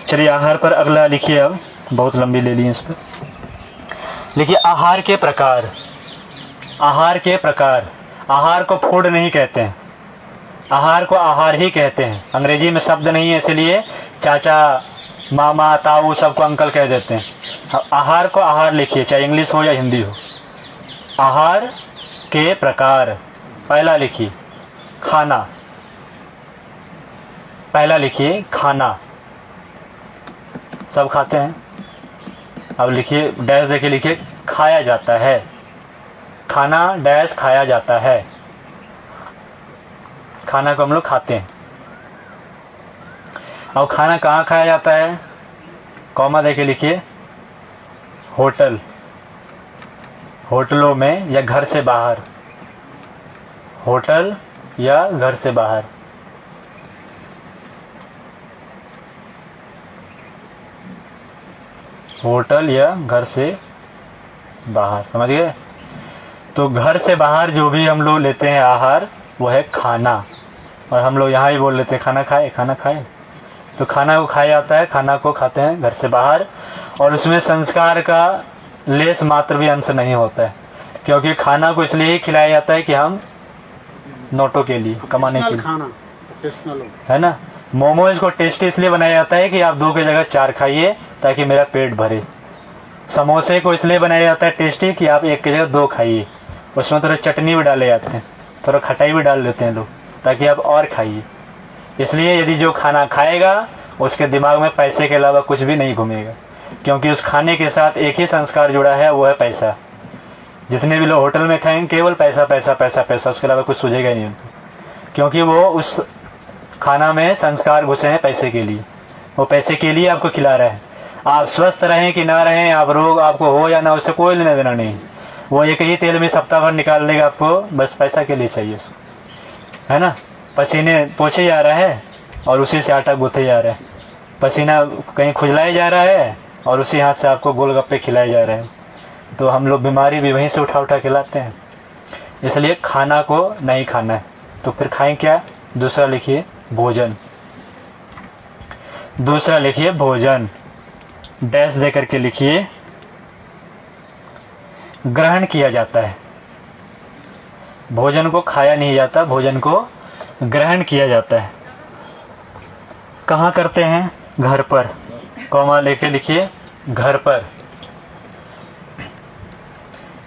चलिए आहार पर अगला लिखिए, अब बहुत लंबी ले ली इस पर। लिखिए आहार के प्रकार। आहार के प्रकार, आहार को फूड नहीं कहते हैं, आहार को आहार ही कहते हैं। अंग्रेजी में शब्द नहीं है, इसलिए चाचा, मामा, ताऊ सबको अंकल कह देते हैं। आहार को आहार लिखिए, चाहे इंग्लिश हो या हिंदी हो। आहार के प्रकार, पहला लिखिए खाना, पहला लिखिए खाना, सब खाते हैं। अब लिखिए डैश देके लिखिए खाया जाता है, खाना डैश खाया जाता है, खाना को हम लोग खाते हैं। और खाना कहाँ खाया जाता है? कॉमा देके लिखिए होटल, होटलों में या घर से बाहर, होटल या घर से बाहर। होटल या घर से बाहर, समझ गए? तो घर से बाहर जो भी हम लोग लेते हैं आहार, वो है खाना। और हम लोग यहाँ ही बोल लेते हैं खाना खाए, खाना खाए। तो खाना को खाया जाता है, खाना को खाते हैं घर से बाहर, और उसमें संस्कार का लेस मात्र भी अंश नहीं होता है, क्योंकि खाना को इसलिए ही खिलाया जाता है कि हम नोटों के लिए, कमाने के लिए, खाना प्रोफेशनल है ना। मोमोज को टेस्टी इसलिए बनाया जाता है कि आप 2 की जगह 4 खाइए ताकि मेरा पेट भरे। समोसे को इसलिए बनाया जाता है टेस्टी कि आप 1 की जगह 2 खाइए। उसमें थोड़ा चटनी भी डाले जाते हैं, थोड़ा खटाई भी डाल देते हैं लोग, ताकि आप और खाइए। इसलिए यदि जो खाना खाएगा उसके दिमाग में पैसे के अलावा कुछ भी नहीं घूमेगा, क्योंकि उस खाने के साथ एक ही संस्कार जुड़ा है, वो है पैसा। जितने भी लोग होटल में खाएंगे केवल पैसा पैसा पैसा पैसा, उसके अलावा कुछ सूझेगा ही नहीं उनको, क्योंकि वो उस खाना में संस्कार घुसे हैं पैसे के लिए। वो पैसे के लिए आपको खिला रहा है। आप स्वस्थ रहें कि ना रहें, आप रोग आपको हो या ना, उससे कोई लेना देना नहीं। वो एक ही तेल में सप्ताह भर निकाल देगा आपको, बस पैसा के लिए चाहिए उसको, है ना। पसीने पोछे जा रहा है और उसी से आटा गूंथे जा रहा है, पसीना कहीं खुजलाया जा रहा है और उसी हाथ से आपको गोलगप्पे खिलाए जा रहे हैं, तो हम लोग बीमारी भी वहीं से उठा उठा के लाते हैं। इसलिए खाना को नहीं खाना है। तो फिर खाएं क्या? दूसरा लिखिए भोजन। दूसरा लिखिए भोजन, डैश दे करके लिखिए ग्रहण किया जाता है। भोजन को खाया नहीं जाता, भोजन को ग्रहण किया जाता है। कहाँ करते हैं? घर पर। कॉमा लेके लिखिए घर पर।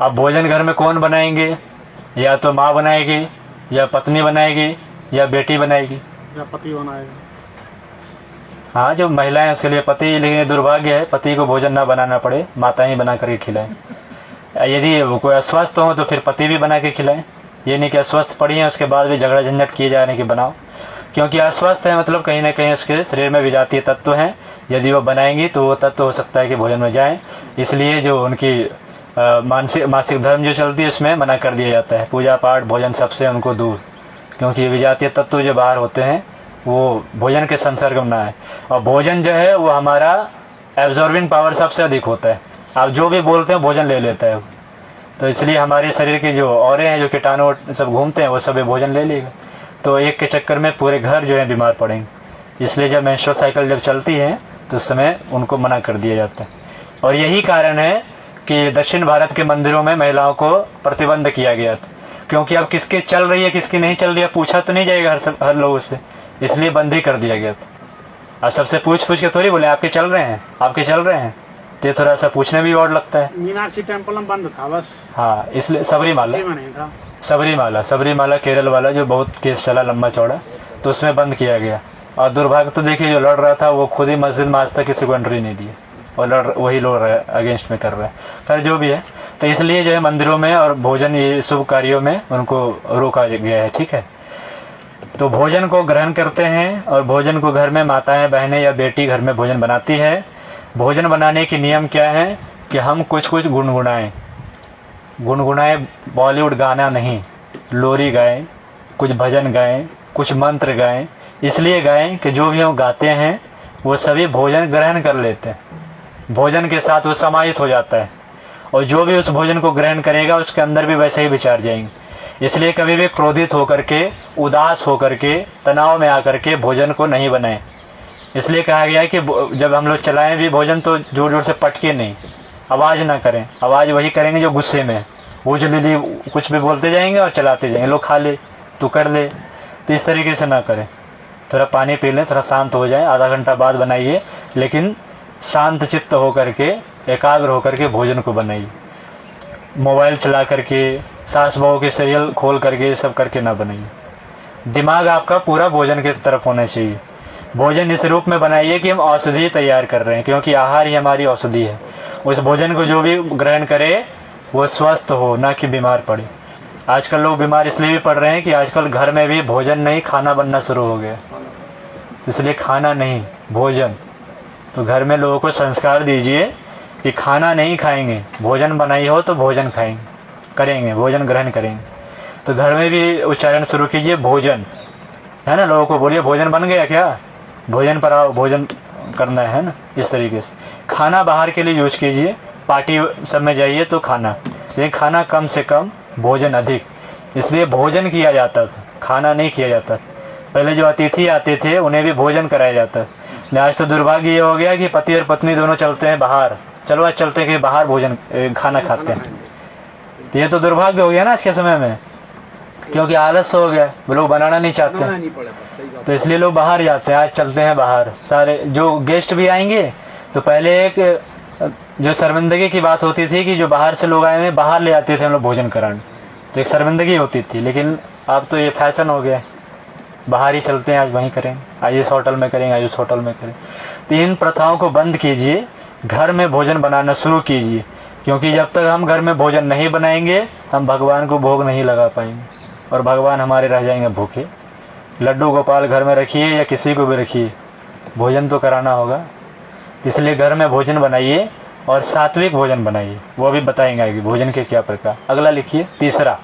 अब भोजन घर में कौन बनाएंगे? या तो माँ बनाएगी, या पत्नी बनाएगी, या बेटी बनाएगी, या पति बनाएगा। हाँ, जो महिलाएं उसके लिए पति, लेकिन दुर्भाग्य है पति को भोजन ना बनाना पड़े, माता ही बना करके खिलाएं। यदि कोई अस्वस्थ हो तो फिर पति भी बना के खिलाएं। ये नहीं कि अस्वस्थ पड़ी है उसके बाद भी झगड़ा झंझट किए जा रहे हैं कि बनाओ, क्योंकि अस्वस्थ है मतलब कहीं ना कहीं उसके शरीर में विजातीय तत्व हैं। यदि वो बनाएंगी तो वो तत्व हो सकता है कि भोजन में जाएं। इसलिए जो उनकी मासिक धर्म जो चलती है उसमें मना कर दिया जाता है, पूजा पाठ भोजन सबसे उनको दूर, क्योंकि विजातीय तत्व जो बाहर होते हैं वो भोजन के संसर्ग में ना है। और भोजन जो है वो हमारा एब्जॉर्बिंग पावर सबसे अधिक होता है। आप जो भी बोलते हैं भोजन ले लेता है। तो इसलिए हमारे शरीर के जो औरे हैं, जो कीटाणु सब घूमते हैं, वो सब भोजन ले लेगा। तो एक के चक्कर में पूरे घर जो है बीमार पड़ेंगे। इसलिए जब मेंस्ट्रुअल साइकिल जब चलती है तो उस समय उनको मना कर दिया जाता है। और यही कारण है कि दक्षिण भारत के मंदिरों में महिलाओं को प्रतिबंध किया गया था, क्योंकि अब किसके चल रही है किसकी नहीं चल रही है पूछा तो नहीं जाएगा हर लोगों से, इसलिए बंद ही कर दिया गया था। और सबसे पूछ के थोड़ी बोले आपके चल रहे हैं, आपके चल रहे हैं, तो ये थोड़ा सा पूछने भी और लगता है। मीनाक्षी टेम्पल में बंद था बस। हाँ, इसलिए सबरीमाला नहीं था। सबरीमाला केरल वाला जो बहुत केस चला लंबा चौड़ा, तो उसमें बंद किया गया। और दुर्भाग्य तो देखिए जो लड़ रहा था वो खुद ही मस्जिद में आज तक किसी को एंट्री नहीं दी, और वही लड़ रहा है, अगेंस्ट में कर रहा है। खैर जो भी है, तो इसलिए जो है मंदिरों में और भोजन ये शुभ कार्यों में उनको रोका गया है। ठीक है, तो भोजन को ग्रहण करते हैं, और भोजन को घर में माताएं बहनें या बेटी घर में भोजन बनाती है। भोजन बनाने के नियम क्या है कि हम कुछ गुनगुनाएं। बॉलीवुड गाना नहीं, लोरी गाएं, कुछ भजन गाएं, कुछ मंत्र गाएं। इसलिए गाएं कि जो भी हम गाते हैं वो सभी भोजन ग्रहण कर लेते हैं, भोजन के साथ वो समाहित हो जाता है, और जो भी उस भोजन को ग्रहण करेगा उसके अंदर भी वैसे ही विचार जाएंगे। इसलिए कभी भी क्रोधित होकर के, उदास होकर के, तनाव में आकर के भोजन को नहीं बनाएं। इसलिए कहा गया है कि जब हम लोग चलाएं भी भोजन तो जोर जोर से पटके नहीं, आवाज ना करें। आवाज वही करेंगे जो गुस्से में, वो जल्दी कुछ भी बोलते जाएंगे और चलाते जाएंगे, लोग खा ले तू कर ले, तो इस तरीके से ना करें। थोड़ा पानी पी लें, थोड़ा शांत हो जाए, आधा घंटा बाद बनाइए, लेकिन शांत चित्त होकर के, एकाग्र होकर के भोजन को बनाइए। मोबाइल चला करके, सास बहू के सीरियल खोल करके सब करके ना बनाइए। दिमाग आपका पूरा भोजन की तरफ होना चाहिए। भोजन इस रूप में बनाइए कि हम औषधि तैयार कर रहे हैं, क्योंकि आहार ही हमारी औषधि है। उस भोजन को जो भी ग्रहण करे वो स्वस्थ हो, ना कि बीमार पड़े। आजकल लोग बीमार इसलिए भी पड़ रहे हैं कि आजकल घर में भी भोजन नहीं, खाना बनना शुरू हो गया। इसलिए खाना नहीं, भोजन। तो घर में लोगों को संस्कार दीजिए कि खाना नहीं खाएंगे, भोजन बनाई हो तो भोजन खाएंगे, करेंगे, भोजन ग्रहण करेंगे। तो घर में भी उच्चारण शुरू कीजिए भोजन, है ना। लोगों को बोलिए भोजन बन गया क्या, भोजन पर आओ, भोजन करना है ना। इस तरीके से खाना बाहर के लिए यूज कीजिए, पार्टी सब में जाइए तो खाना, लेकिन खाना कम से कम, भोजन अधिक। इसलिए भोजन किया जाता था, खाना नहीं किया जाता। पहले जो अतिथि आते थे उन्हें भी भोजन कराया जाता। आज तो दुर्भाग्य ये हो गया कि पति और पत्नी दोनों चलते हैं बाहर, चलो आज चलते हैं कि बाहर भोजन खाना खाते हैं। तो ये तो दुर्भाग्य हो गया ना आज के समय में, क्योंकि आलस हो गया, लोग बनाना नहीं चाहते, तो इसलिए लोग बाहर जाते हैं। आज चलते हैं बाहर, सारे जो गेस्ट भी आएंगे तो पहले एक जो शर्मिंदगी की बात होती थी कि जो बाहर से लोग आए हैं बाहर ले आते थे हम लोग भोजन कराने, तो एक शर्मिंदगी होती थी। लेकिन अब तो ये फैशन हो गया, बाहर ही चलते हैं, आज वहीं करें, आज इस होटल में करेंगे, आज उस होटल में करें। तो इन प्रथाओं को बंद कीजिए, घर में भोजन बनाना शुरू कीजिए, क्योंकि जब तक हम घर में भोजन नहीं बनाएंगे हम भगवान को भोग नहीं लगा पाएंगे, और भगवान हमारे रह जाएंगे भूखे। लड्डू गोपाल घर में रखिए या किसी को भी रखिए, भोजन तो कराना होगा। इसलिए घर में भोजन बनाइए, और सात्विक भोजन बनाइए, वो भी बताएंगे कि भोजन के क्या प्रकार। अगला लिखिए, तीसरा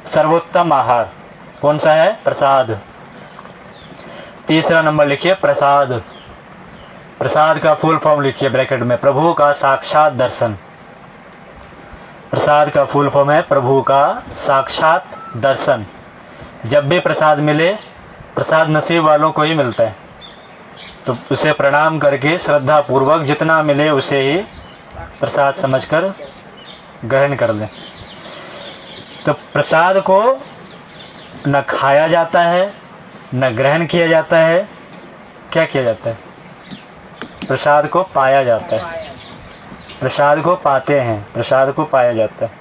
सर्वोत्तम आहार कौन सा है, प्रसाद। तीसरा नंबर लिखिए प्रसाद। प्रसाद का फुल फॉर्म लिखिए ब्रैकेट में, प्रभु का साक्षात दर्शन। प्रसाद का फुल फॉर्म है प्रभु का साक्षात दर्शन। जब भी प्रसाद मिले, प्रसाद नसीब वालों को ही मिलता है, तो उसे प्रणाम करके श्रद्धा पूर्वक जितना मिले उसे ही प्रसाद समझकर ग्रहण कर लें। तो प्रसाद को न खाया जाता है, न ग्रहण किया जाता है, क्या किया जाता है? प्रसाद को पाया जाता है। प्रसाद को पाते हैं, प्रसाद को पाया जाता है।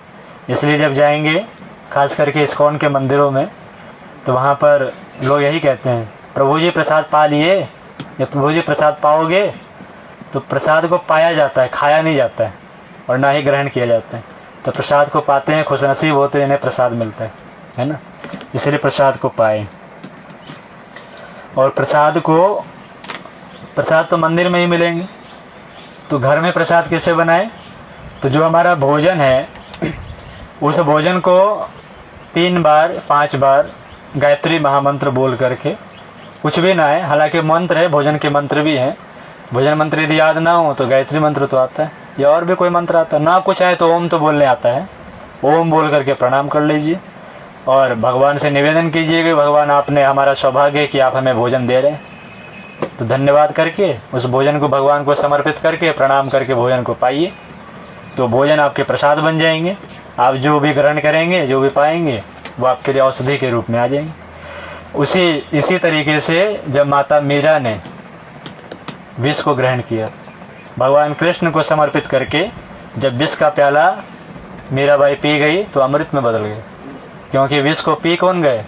इसलिए जब जाएंगे खास करके इस्कॉन के मंदिरों में, तो वहाँ पर लोग यही कहते हैं, प्रभु जी प्रसाद पा लिए, या प्रभु जी प्रसाद पाओगे। तो प्रसाद को पाया जाता है, खाया नहीं जाता है और ना ही ग्रहण किया जाता है। तो प्रसाद को पाते हैं, खुशनसीब होते हैं, इन्हें प्रसाद मिलता है ना। इसलिए प्रसाद को पाए। और प्रसाद तो मंदिर में ही मिलेंगे, तो घर में प्रसाद कैसे बनाएं? तो जो हमारा भोजन है, उस भोजन को 3 बार 5 बार गायत्री महामंत्र बोल करके, कुछ भी ना है, हालांकि मंत्र है, भोजन के मंत्र भी हैं। भोजन मंत्र यदि याद ना हो तो गायत्री मंत्र तो आता है, या और भी कोई मंत्र आता है। ना कुछ आए तो ओम तो बोलने आता है, ओम बोल करके प्रणाम कर लीजिए और भगवान से निवेदन कीजिए कि भगवान आपने हमारा सौभाग्य कि आप हमें भोजन दे रहे हैं। तो धन्यवाद करके उस भोजन को भगवान को समर्पित करके प्रणाम करके भोजन को पाइए। तो भोजन आपके प्रसाद बन जाएंगे। आप जो भी ग्रहण करेंगे, जो भी पाएंगे, वो आपके लिए औषधि के रूप में आ जाएंगे। इसी तरीके से जब माता मीरा ने विष को ग्रहण किया, भगवान कृष्ण को समर्पित करके जब विष का प्याला मीराबाई पी गई तो अमृत में बदल गए, क्योंकि विष को पी कौन गए?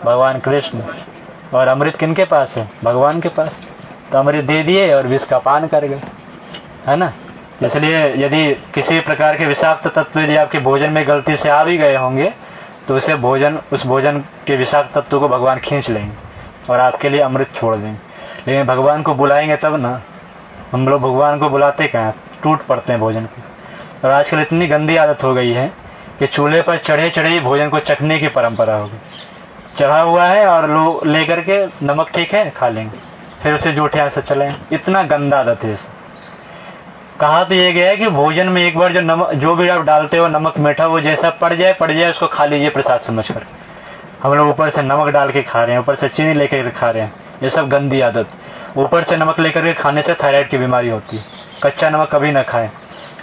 भगवान कृष्ण। और अमृत किनके पास है? भगवान के पास। तो अमृत दे दिए और विष का पान कर गए, है ना। इसलिए यदि किसी प्रकार के विषाक्त तत्व यदि आपके भोजन में गलती से आ भी गए होंगे, तो उस भोजन के विषाक्त तत्व को भगवान खींच लेंगे और आपके लिए अमृत छोड़ देंगे। लेकिन भगवान को बुलाएंगे तब ना। हम लोग भगवान को बुलाते कहाँ, टूट पड़ते हैं भोजन को। और आजकल इतनी गंदी आदत हो गई है कि चूल्हे पर चढ़े चढ़े भोजन को चखने की परंपरा हो गई। चढ़ा हुआ है और लोग लेकर के नमक ठीक है खा लेंगे, फिर उसे जूठे हाथ से चलाएं। इतना गंदा आदत है इसे। कहा तो ये गया है कि भोजन में एक बार जो नमक, जो भी आप डालते हो नमक मीठा, वो जैसा पड़ जाए उसको खा लीजिए प्रसाद समझकर। हम लोग ऊपर से नमक डाल के खा रहे हैं, ऊपर से चीनी लेकर खा रहे हैं। ये सब गंदी आदत। ऊपर से नमक लेकर के खाने से थायराइड की बीमारी होती है। कच्चा नमक कभी ना खाएं।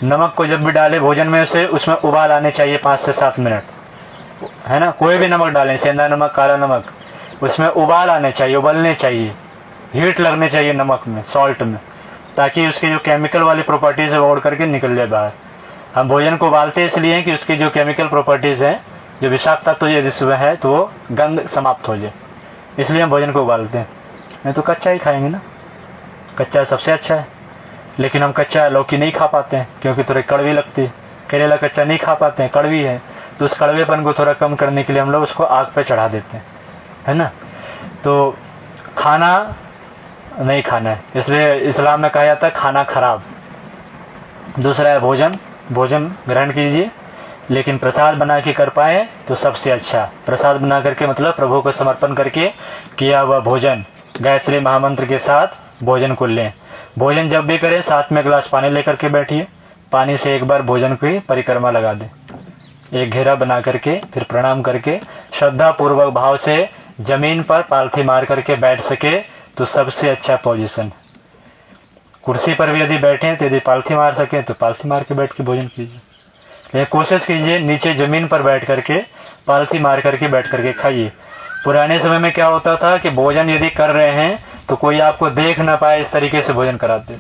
नमक को जब भी डाले भोजन में, उसमें उबाल आने चाहिए 5 से 7 मिनट, है ना। कोई भी नमक डालें, सेंधा नमक, काला नमक, उसमें उबाल आने चाहिए, उबलने चाहिए, हीट लगने चाहिए नमक में, सॉल्ट में, ताकि उसकी जो केमिकल वाली प्रॉपर्टीज है वो उड़ करके निकल जाए बाहर। हम भोजन को उबालते इसलिए हैं कि उसकी जो केमिकल प्रॉपर्टीज हैं, जो विषाक्त तत्व यदि इसमें है, तो वो गंध समाप्त हो जाए, इसलिए हम भोजन को उबालते हैं। नहीं तो कच्चा ही खाएंगे ना। कच्चा सबसे अच्छा है। लेकिन हम कच्चा लौकी नहीं खा पाते हैं क्योंकि थोड़ी कड़वी लगती है। करेला कच्चा नहीं खा पाते हैं, कड़वी है। तो उस कड़वेपन को थोड़ा कम करने के लिए हम लोग उसको आग पे चढ़ा देते हैं, है ना। तो खाना नहीं खाना है, इसलिए इस्लाम में कहा जाता है खाना खराब। दूसरा है भोजन ग्रहण कीजिए, लेकिन प्रसाद बना के कर पाए तो सबसे अच्छा। प्रसाद बना करके मतलब प्रभु को समर्पण करके किया हुआ भोजन, गायत्री महामंत्र के साथ भोजन को लें। भोजन जब भी करें साथ में गिलास पानी लेकर के बैठिए। पानी से एक बार भोजन की परिक्रमा लगा दें, एक घेरा बना करके, फिर प्रणाम करके श्रद्धा पूर्वक भाव से जमीन पर पालथी मार करके बैठ सके तो सबसे अच्छा पोजीशन। कुर्सी पर भी यदि बैठे तो यदि पालथी मार सके तो पालथी मार के बैठ के भोजन कीजिए। लेकिन कोशिश कीजिए नीचे जमीन पर बैठ करके, पालथी मार करके बैठ करके खाइए। पुराने समय में क्या होता था कि भोजन यदि कर रहे हैं तो कोई आपको देख ना पाए, इस तरीके से भोजन कराते।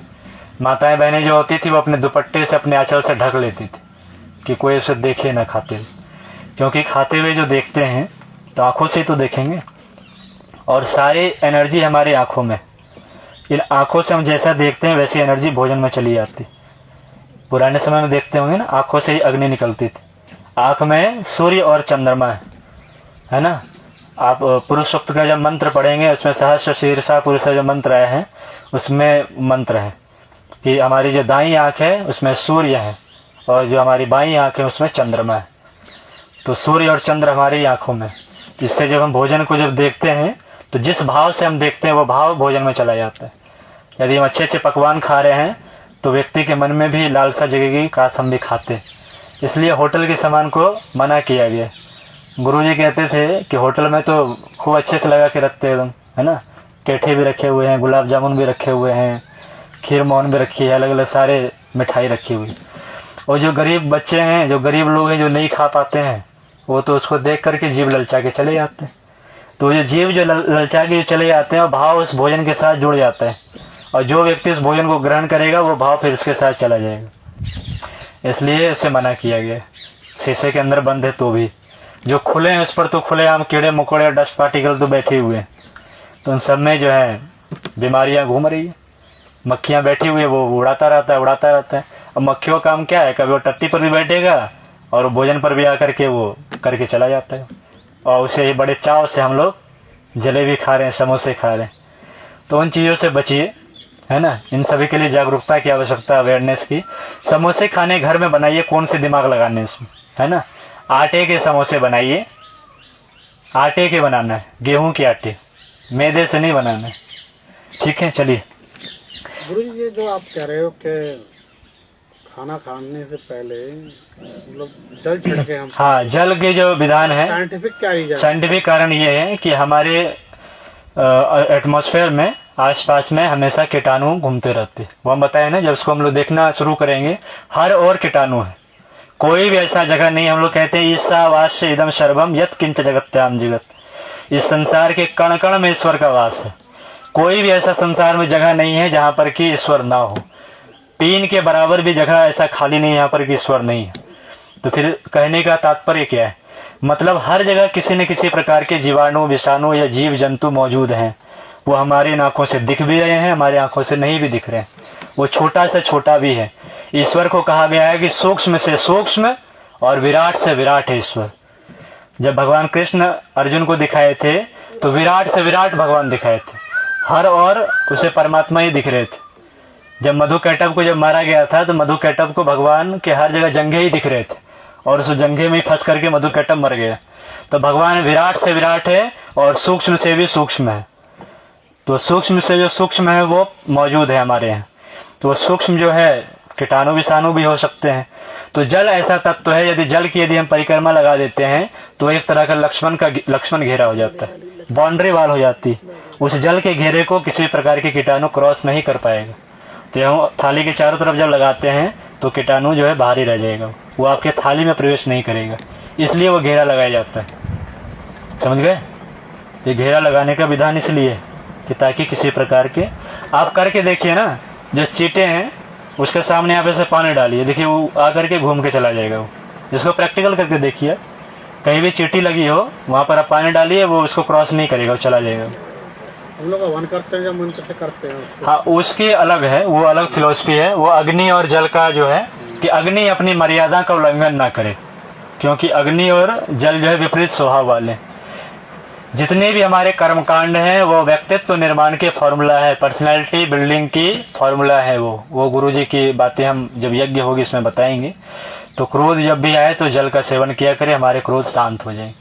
माताएं बहनें जो होती थी वो अपने दुपट्टे से, अपने आंचल से ढक लेती थी कि कोई उसे देखे ना खाते हुए, क्योंकि खाते हुए जो देखते हैं तो आंखों से तो देखेंगे, और सारी एनर्जी हमारी आंखों में। इन आंखों से हम जैसा देखते हैं वैसी एनर्जी भोजन में चली जाती। पुराने समय में देखते होंगे ना, आंखों से ही अग्नि निकलती थी। आंख में सूर्य और चंद्रमा है ना। आप पुरुष सूक्त का जब मंत्र पढ़ेंगे उसमें सहस्र शीर्षा पुरुष जो मंत्र आए हैं उसमें मंत्र है कि हमारी जो दाईं आंख है उसमें सूर्य है और जो हमारी बाईं आंख है उसमें चंद्रमा है। तो सूर्य और चंद्र हमारी आंखों में। इससे जब हम भोजन को जब देखते हैं तो जिस भाव से हम देखते हैं वो भाव भोजन में चला जाता है। यदि हम अच्छे अच्छे पकवान खा रहे हैं तो व्यक्ति के मन में भी लालसा जगेगी, काश हम भी खाते। इसलिए होटल के सामान को मना किया गया। गुरुजी कहते थे कि होटल में तो खूब अच्छे से लगा के रखते हैं एकदम, है ना, पेठे भी रखे हुए हैं, गुलाब जामुन भी रखे हुए हैं, खीर मोहन भी रखी है, अलग अलग सारे मिठाई रखी हुई। और जो गरीब बच्चे हैं, जो गरीब लोग हैं, जो नहीं खा पाते हैं, वो तो उसको देख करके जीभ ललचा के चले जाते हैं। तो ये जीव जो ललचा के चले जाते हैं, और भाव उस भोजन के साथ जुड़ जाता है, और जो व्यक्ति उस भोजन को ग्रहण करेगा वो भाव फिर उसके साथ चला जाएगा। इसलिए उसे मना किया गया। शीशे के अंदर बंद है तो भी, जो खुले हैं उस पर तो खुलेआम कीड़े मकोड़े और डस्ट पार्टिकल तो बैठे हुए हैं, तो उन सब में जो है बीमारियां घूम रही है। मक्खियां बैठी हुई है, वो उड़ाता रहता है। अब मक्खियों का काम क्या है, कभी वो टट्टी पर भी बैठेगा और भोजन पर भी आकर के वो करके चला जाता है। और उसे ही बड़े चाव से हम लोग जलेबी खा रहे हैं, समोसे खा रहे हैं। तो उन चीज़ों से बचिए, है ना। इन सभी के लिए जागरूकता की आवश्यकता, अवेयरनेस की। समोसे खाने घर में बनाइए, कौन से दिमाग लगाने इसमें, है ना। आटे के समोसे बनाइए, आटे के बनाना है, गेहूं के आटे, मैदे से नहीं बनाना है, ठीक है। चलिए गुरु जी, ये जो आप कह रहे हो कि खाना खाने से पहले मतलब जल छिड़के हम, हाँ, जल के जो विधान है, साइंटिफिक क्या रीजन? साइंटिफिक कारण ये है कि हमारे एटमॉस्फेयर में आसपास में हमेशा कीटाणु घूमते रहते हैं। वो हम बताए ना, जब उसको हम लोग देखना शुरू करेंगे, हर और कीटाणु है। कोई भी ऐसा जगह नहीं, हम लोग कहते हैं ईशावास्य इदम सर्वम यत् किंच जगत्याम जगत, इस संसार के कण कण में ईश्वर का वास है। कोई भी ऐसा संसार में जगह नहीं है जहां पर कि ईश्वर ना हो। पीन के बराबर भी जगह ऐसा खाली नहीं है यहाँ पर कि ईश्वर नहीं है। तो फिर कहने का तात्पर्य क्या है, मतलब हर जगह किसी न किसी प्रकार के जीवाणु, विषाणु या जीव जंतु मौजूद हैं। वो हमारी आंखों से दिख भी रहे हैं, हमारी आंखों से नहीं भी दिख रहे हैं। वो छोटा से छोटा भी है। ईश्वर को कहा गया है कि सूक्ष्म से सूक्ष्म और विराट से विराट है ईश्वर। जब भगवान कृष्ण अर्जुन को दिखाए थे तो विराट से विराट भगवान दिखाए थे, हर और उसे परमात्मा ही दिख रहे थे। जब मधुकैटभ को जब मारा गया था तो मधुकैटभ को भगवान के हर जगह जंघे ही दिख रहे थे, और उस जंघे में ही फंस करके मधुकैटभ मर गया। तो भगवान विराट से विराट है और सूक्ष्म से भी सूक्ष्म है। तो सूक्ष्म से जो सूक्ष्म है वो मौजूद है हमारे यहाँ। तो वो सूक्ष्म जो है कीटाणु विषाणु भी हो सकते हैं। तो जल ऐसा तत्व है, यदि जल की यदि हम परिक्रमा लगा देते हैं तो एक तरह का लक्ष्मण घेरा हो जाता है, बाउंड्री वाल हो जाती। उस जल के घेरे को किसी प्रकार के कीटाणु क्रॉस नहीं कर पाएगा। तो हम थाली के चारों तरफ जब लगाते हैं तो कीटाणु जो है बाहर ही रह जाएगा, वो आपके थाली में प्रवेश नहीं करेगा। इसलिए वो घेरा लगाया जाता है, समझ गए। ये घेरा लगाने का विधान इसलिए कि ताकि किसी प्रकार के, आप करके देखिए ना, जो चींटे हैं उसके सामने आप ऐसे पानी डालिए, देखिए वो आकर के घूम के चला जाएगा। वो जिसको प्रैक्टिकल करके देखिए, कहीं भी चींटी लगी हो वहां पर आप पानी डालिए, वो उसको क्रॉस नहीं करेगा, वो चला जाएगा। हम लोग हवन करते हैं, जब मन कैसे करते हैं उसको? हाँ, उसकी अलग है, वो अलग फिलोसफी है। वो अग्नि और जल का जो है कि अग्नि अपनी मर्यादा का उल्लंघन ना करे, क्योंकि अग्नि और जल जो है विपरीत स्वभाव वाले। जितने भी हमारे कर्मकांड हैं वो व्यक्तित्व निर्माण के फॉर्मूला है, पर्सनैलिटी बिल्डिंग की फॉर्मूला है। वो गुरुजी की बातें हम जब यज्ञ होगी इसमें बताएंगे। तो क्रोध जब भी आए तो जल का सेवन किया करें, हमारे क्रोध शांत हो जाए।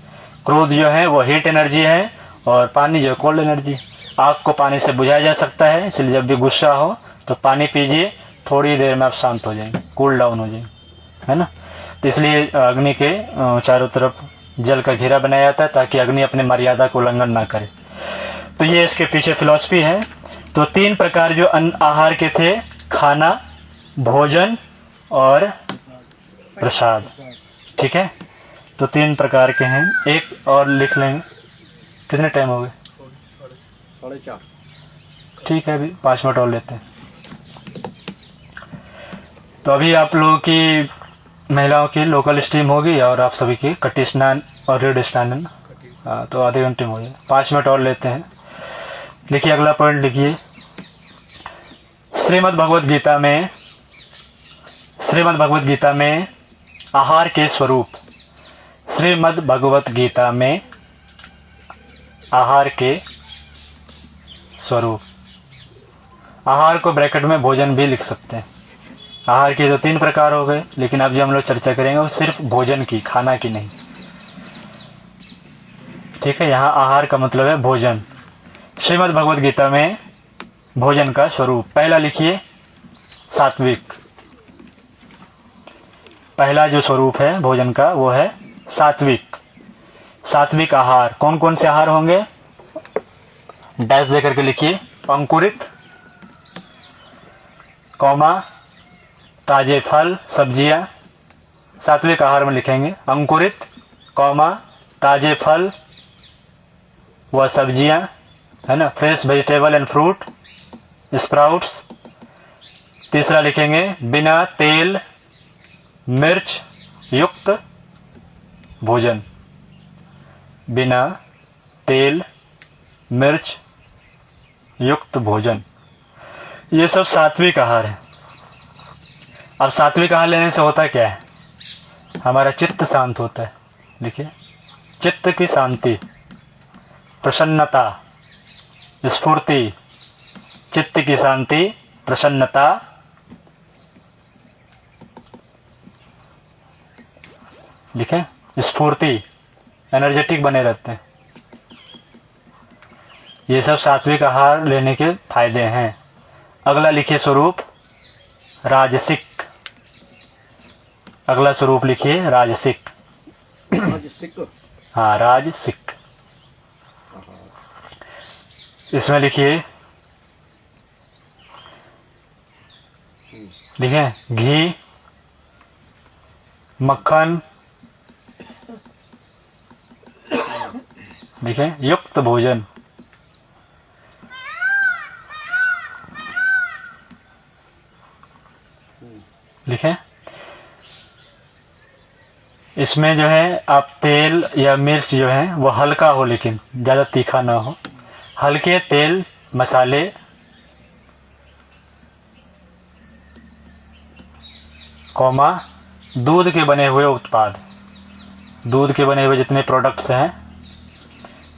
क्रोध जो है वो हीट एनर्जी है और पानी जो है कोल्ड एनर्जी। आग को पानी से बुझाया जा सकता है, इसलिए जब भी गुस्सा हो तो पानी पीजिए, थोड़ी देर में आप शांत हो जाएंगे, कूल डाउन हो जाएंगे, है ना। तो इसलिए अग्नि के चारों तरफ जल का घेरा बनाया जाता है ताकि अग्नि अपने मर्यादा को उल्लंघन ना करे। तो ये इसके पीछे फिलॉसफी है। तो 3 प्रकार जो अन्न आहार के थे, खाना, भोजन और प्रसाद, ठीक है। तो 3 प्रकार के हैं। एक और लिख लेंगे, कितने टाइम हो गए? 4:30। ठीक है, अभी 5 मिनट और लेते हैं। तो अभी आप लोगों की महिलाओं की लोकल स्ट्रीम होगी और आप सभी की कटी स्नान और रीड स्नान है ना। हाँ, तो आधे घंटे में हो जाए, 5 मिनट और लेते हैं। देखिए अगला पॉइंट लिखिए। श्रीमद् भगवद गीता में आहार के स्वरूप। श्रीमद् भगवद गीता में आहार के स्वरूप। आहार को ब्रैकेट में भोजन भी लिख सकते हैं। आहार के तो 3 प्रकार हो गए, लेकिन अब जो हम लोग चर्चा करेंगे वो सिर्फ भोजन की, खाना की नहीं, ठीक है। यहाँ आहार का मतलब है भोजन। श्रीमद् भगवद गीता में भोजन का स्वरूप। पहला लिखिए सात्विक। पहला जो स्वरूप है भोजन का वो है सात्विक। सात्विक आहार कौन कौन से आहार होंगे? डैश दे करके लिखिए। अंकुरित, कौमा, ताजे फल सब्जियां। सात्विक आहार में लिखेंगे अंकुरित, कौमा, ताजे फल व सब्जियां, है ना, fresh vegetable and fruit, sprouts. तीसरा लिखेंगे बिना तेल मिर्च युक्त भोजन। बिना तेल मिर्च युक्त भोजन। ये सब सात्विक आहार है। अब सात्विक आहार लेने से होता क्या है? हमारा चित्त शांत होता है। देखिए, चित्त की शांति, प्रसन्नता, स्फूर्ति, चित्त की शांति, प्रसन्नता, लिखें स्फूर्ति, एनर्जेटिक बने रहते हैं। ये सब सात्विक आहार लेने के फायदे हैं। अगला लिखिए स्वरूप राजसिक। अगला स्वरूप लिखिए राजसिक। राजसिक। हाँ, राजसिक। इसमें लिखिए, लिखें घी, मक्खन, लिखें युक्त भोजन। लिखें इसमें जो है आप तेल या मिर्च जो है वो हल्का हो, लेकिन ज़्यादा तीखा ना हो। हल्के तेल मसाले, कौमा, दूध के बने हुए उत्पाद। दूध के बने हुए जितने प्रोडक्ट्स हैं,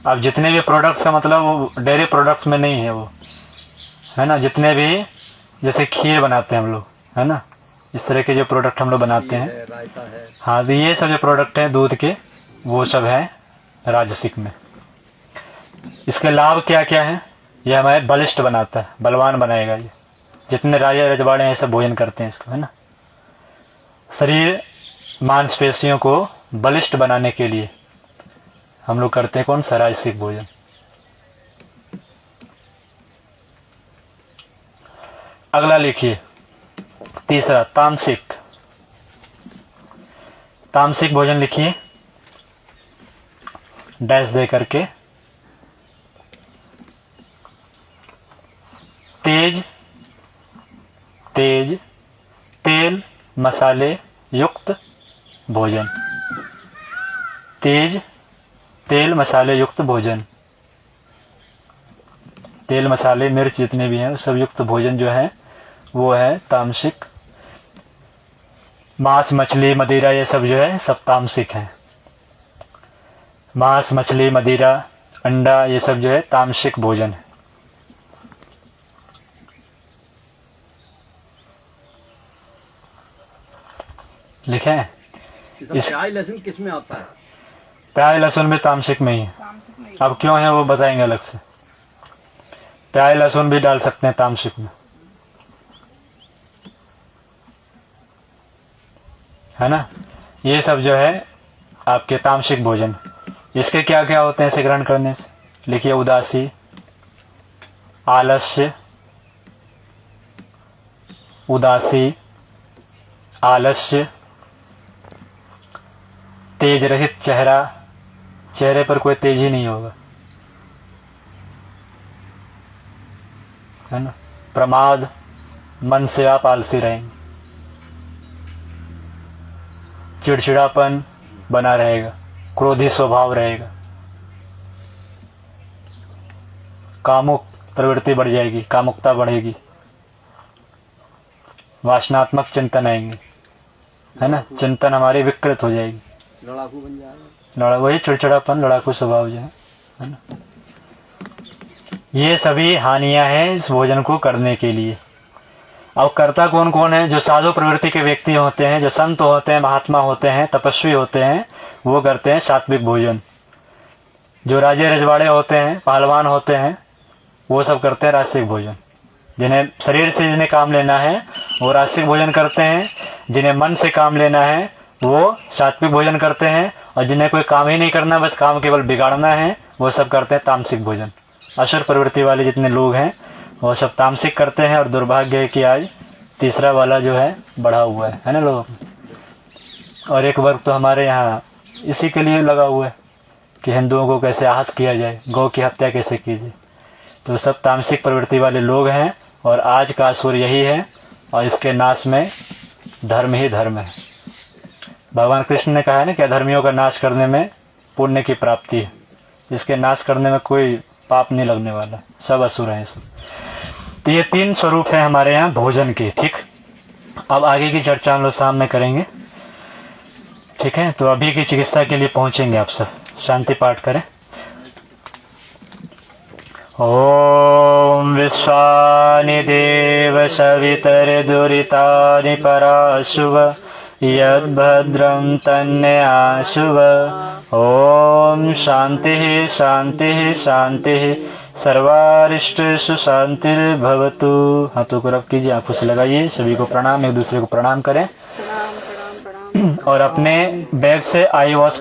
अब जितने भी प्रोडक्ट्स का मतलब वो डेयरी प्रोडक्ट्स में नहीं है, वो है ना, जितने भी जैसे खीर बनाते हैं हम लोग, है ना, इस तरह के जो प्रोडक्ट हम लोग बनाते हैं, रायता है। हाँ, तो ये सब जो प्रोडक्ट हैं दूध के, वो सब है राजसिक में। इसके लाभ क्या क्या है? ये हमारे बलिष्ठ बनाता है, बलवान बनाएगा। ये जितने राजा रजवाड़े हैं सब भोजन करते हैं इसको, है ना। शरीर मांसपेशियों को बलिष्ठ बनाने के लिए हम लोग करते हैं कौन सा? राजसिक भोजन। अगला लिखिए तीसरा तामसिक। तामसिक भोजन लिखिए डैश दे करके। तेज तेज तेल मसाले युक्त भोजन। तेज तेल मसाले युक्त भोजन। तेल मसाले मिर्च जितने भी हैं सब युक्त भोजन जो है वो है तामसिक। मांस मछली मदिरा ये सब जो है सब तामसिक हैं। मांस मछली मदिरा अंडा ये सब जो है तामसिक भोजन है। लिखें प्याज लहसुन किस में आता है? प्याज लहसुन भी तामसिक में ही है। अब क्यों है वो बताएंगे अलग से। प्याज लहसुन भी डाल सकते हैं तामसिक में, है ना। ये सब जो है आपके तामसिक भोजन। इसके क्या क्या होते हैं इसे ग्रहण करने से? लिखिए उदासी, आलस्य, उदासी, आलस्य, तेज रहित चेहरा, चेहरे पर कोई तेज ही नहीं होगा, है ना। प्रमाद, मन से आप आलसी रहेंगे। चिड़चिड़ापन बना रहेगा, क्रोधी स्वभाव रहेगा, कामुक प्रवृत्ति बढ़ जाएगी, कामुकता बढ़ेगी, वासनात्मक चिंतन आएंगे, है ना। चिंतन हमारी विकृत हो जाएगी, लड़ाकू बन जाएगा। वही चिड़चिड़ापन, लड़ाकू स्वभाव जो है ना। ये सभी हानियां हैं इस भोजन को करने के लिए। अब करता कौन कौन है? जो साधु प्रवृत्ति के व्यक्ति होते हैं, जो संत होते हैं, महात्मा होते हैं, तपस्वी होते हैं, वो करते हैं सात्विक भोजन। जो राजे रजवाड़े होते हैं, पहलवान होते हैं, वो सब करते हैं राजसिक भोजन। जिन्हें शरीर से जिन्हें काम लेना है वो राजसिक भोजन करते हैं, जिन्हें मन से काम लेना है वो सात्विक भोजन करते हैं, और जिन्हें कोई काम ही नहीं करना, बस काम केवल बिगाड़ना है, वो सब करते हैं तामसिक भोजन। असुर प्रवृत्ति वाले जितने लोग हैं वो सब तामसिक करते हैं, और दुर्भाग्य है कि आज तीसरा वाला जो है बढ़ा हुआ है ना लोग। और एक वर्ग तो हमारे यहाँ इसी के लिए लगा हुआ है कि हिंदुओं को कैसे आहत किया जाए, गौ की हत्या कैसे की जाए। तो सब तामसिक प्रवृत्ति वाले लोग हैं, और आज का असुर यही है, और इसके नाश में धर्म ही धर्म है। भगवान कृष्ण ने कहा है ना कि अधर्मियों का नाश करने में पुण्य की प्राप्ति है, इसके नाश करने में कोई पाप नहीं लगने वाला, सब असुर हैं सब। तो ये 3 स्वरूप है हमारे यहाँ भोजन के। ठीक, अब आगे की चर्चा हम लोग शाम में करेंगे, ठीक है। तो अभी की चिकित्सा के लिए पहुंचेंगे आप सब, शांति पाठ करें। ओम विश्वानि देव सवितर्दुरितानि पराशुव यद्भद्रं तन्नयाशुव। ओम शांति शांति शांति सर्वारिष्टेषु शांतिर्भवतु। हाथों को रब कीजिए, आंखों से लगाइए, सभी को प्रणाम, एक दूसरे को प्रणाम करें, प्रणाम प्रणाम प्रणाम। और अपने बैग से आई वॉश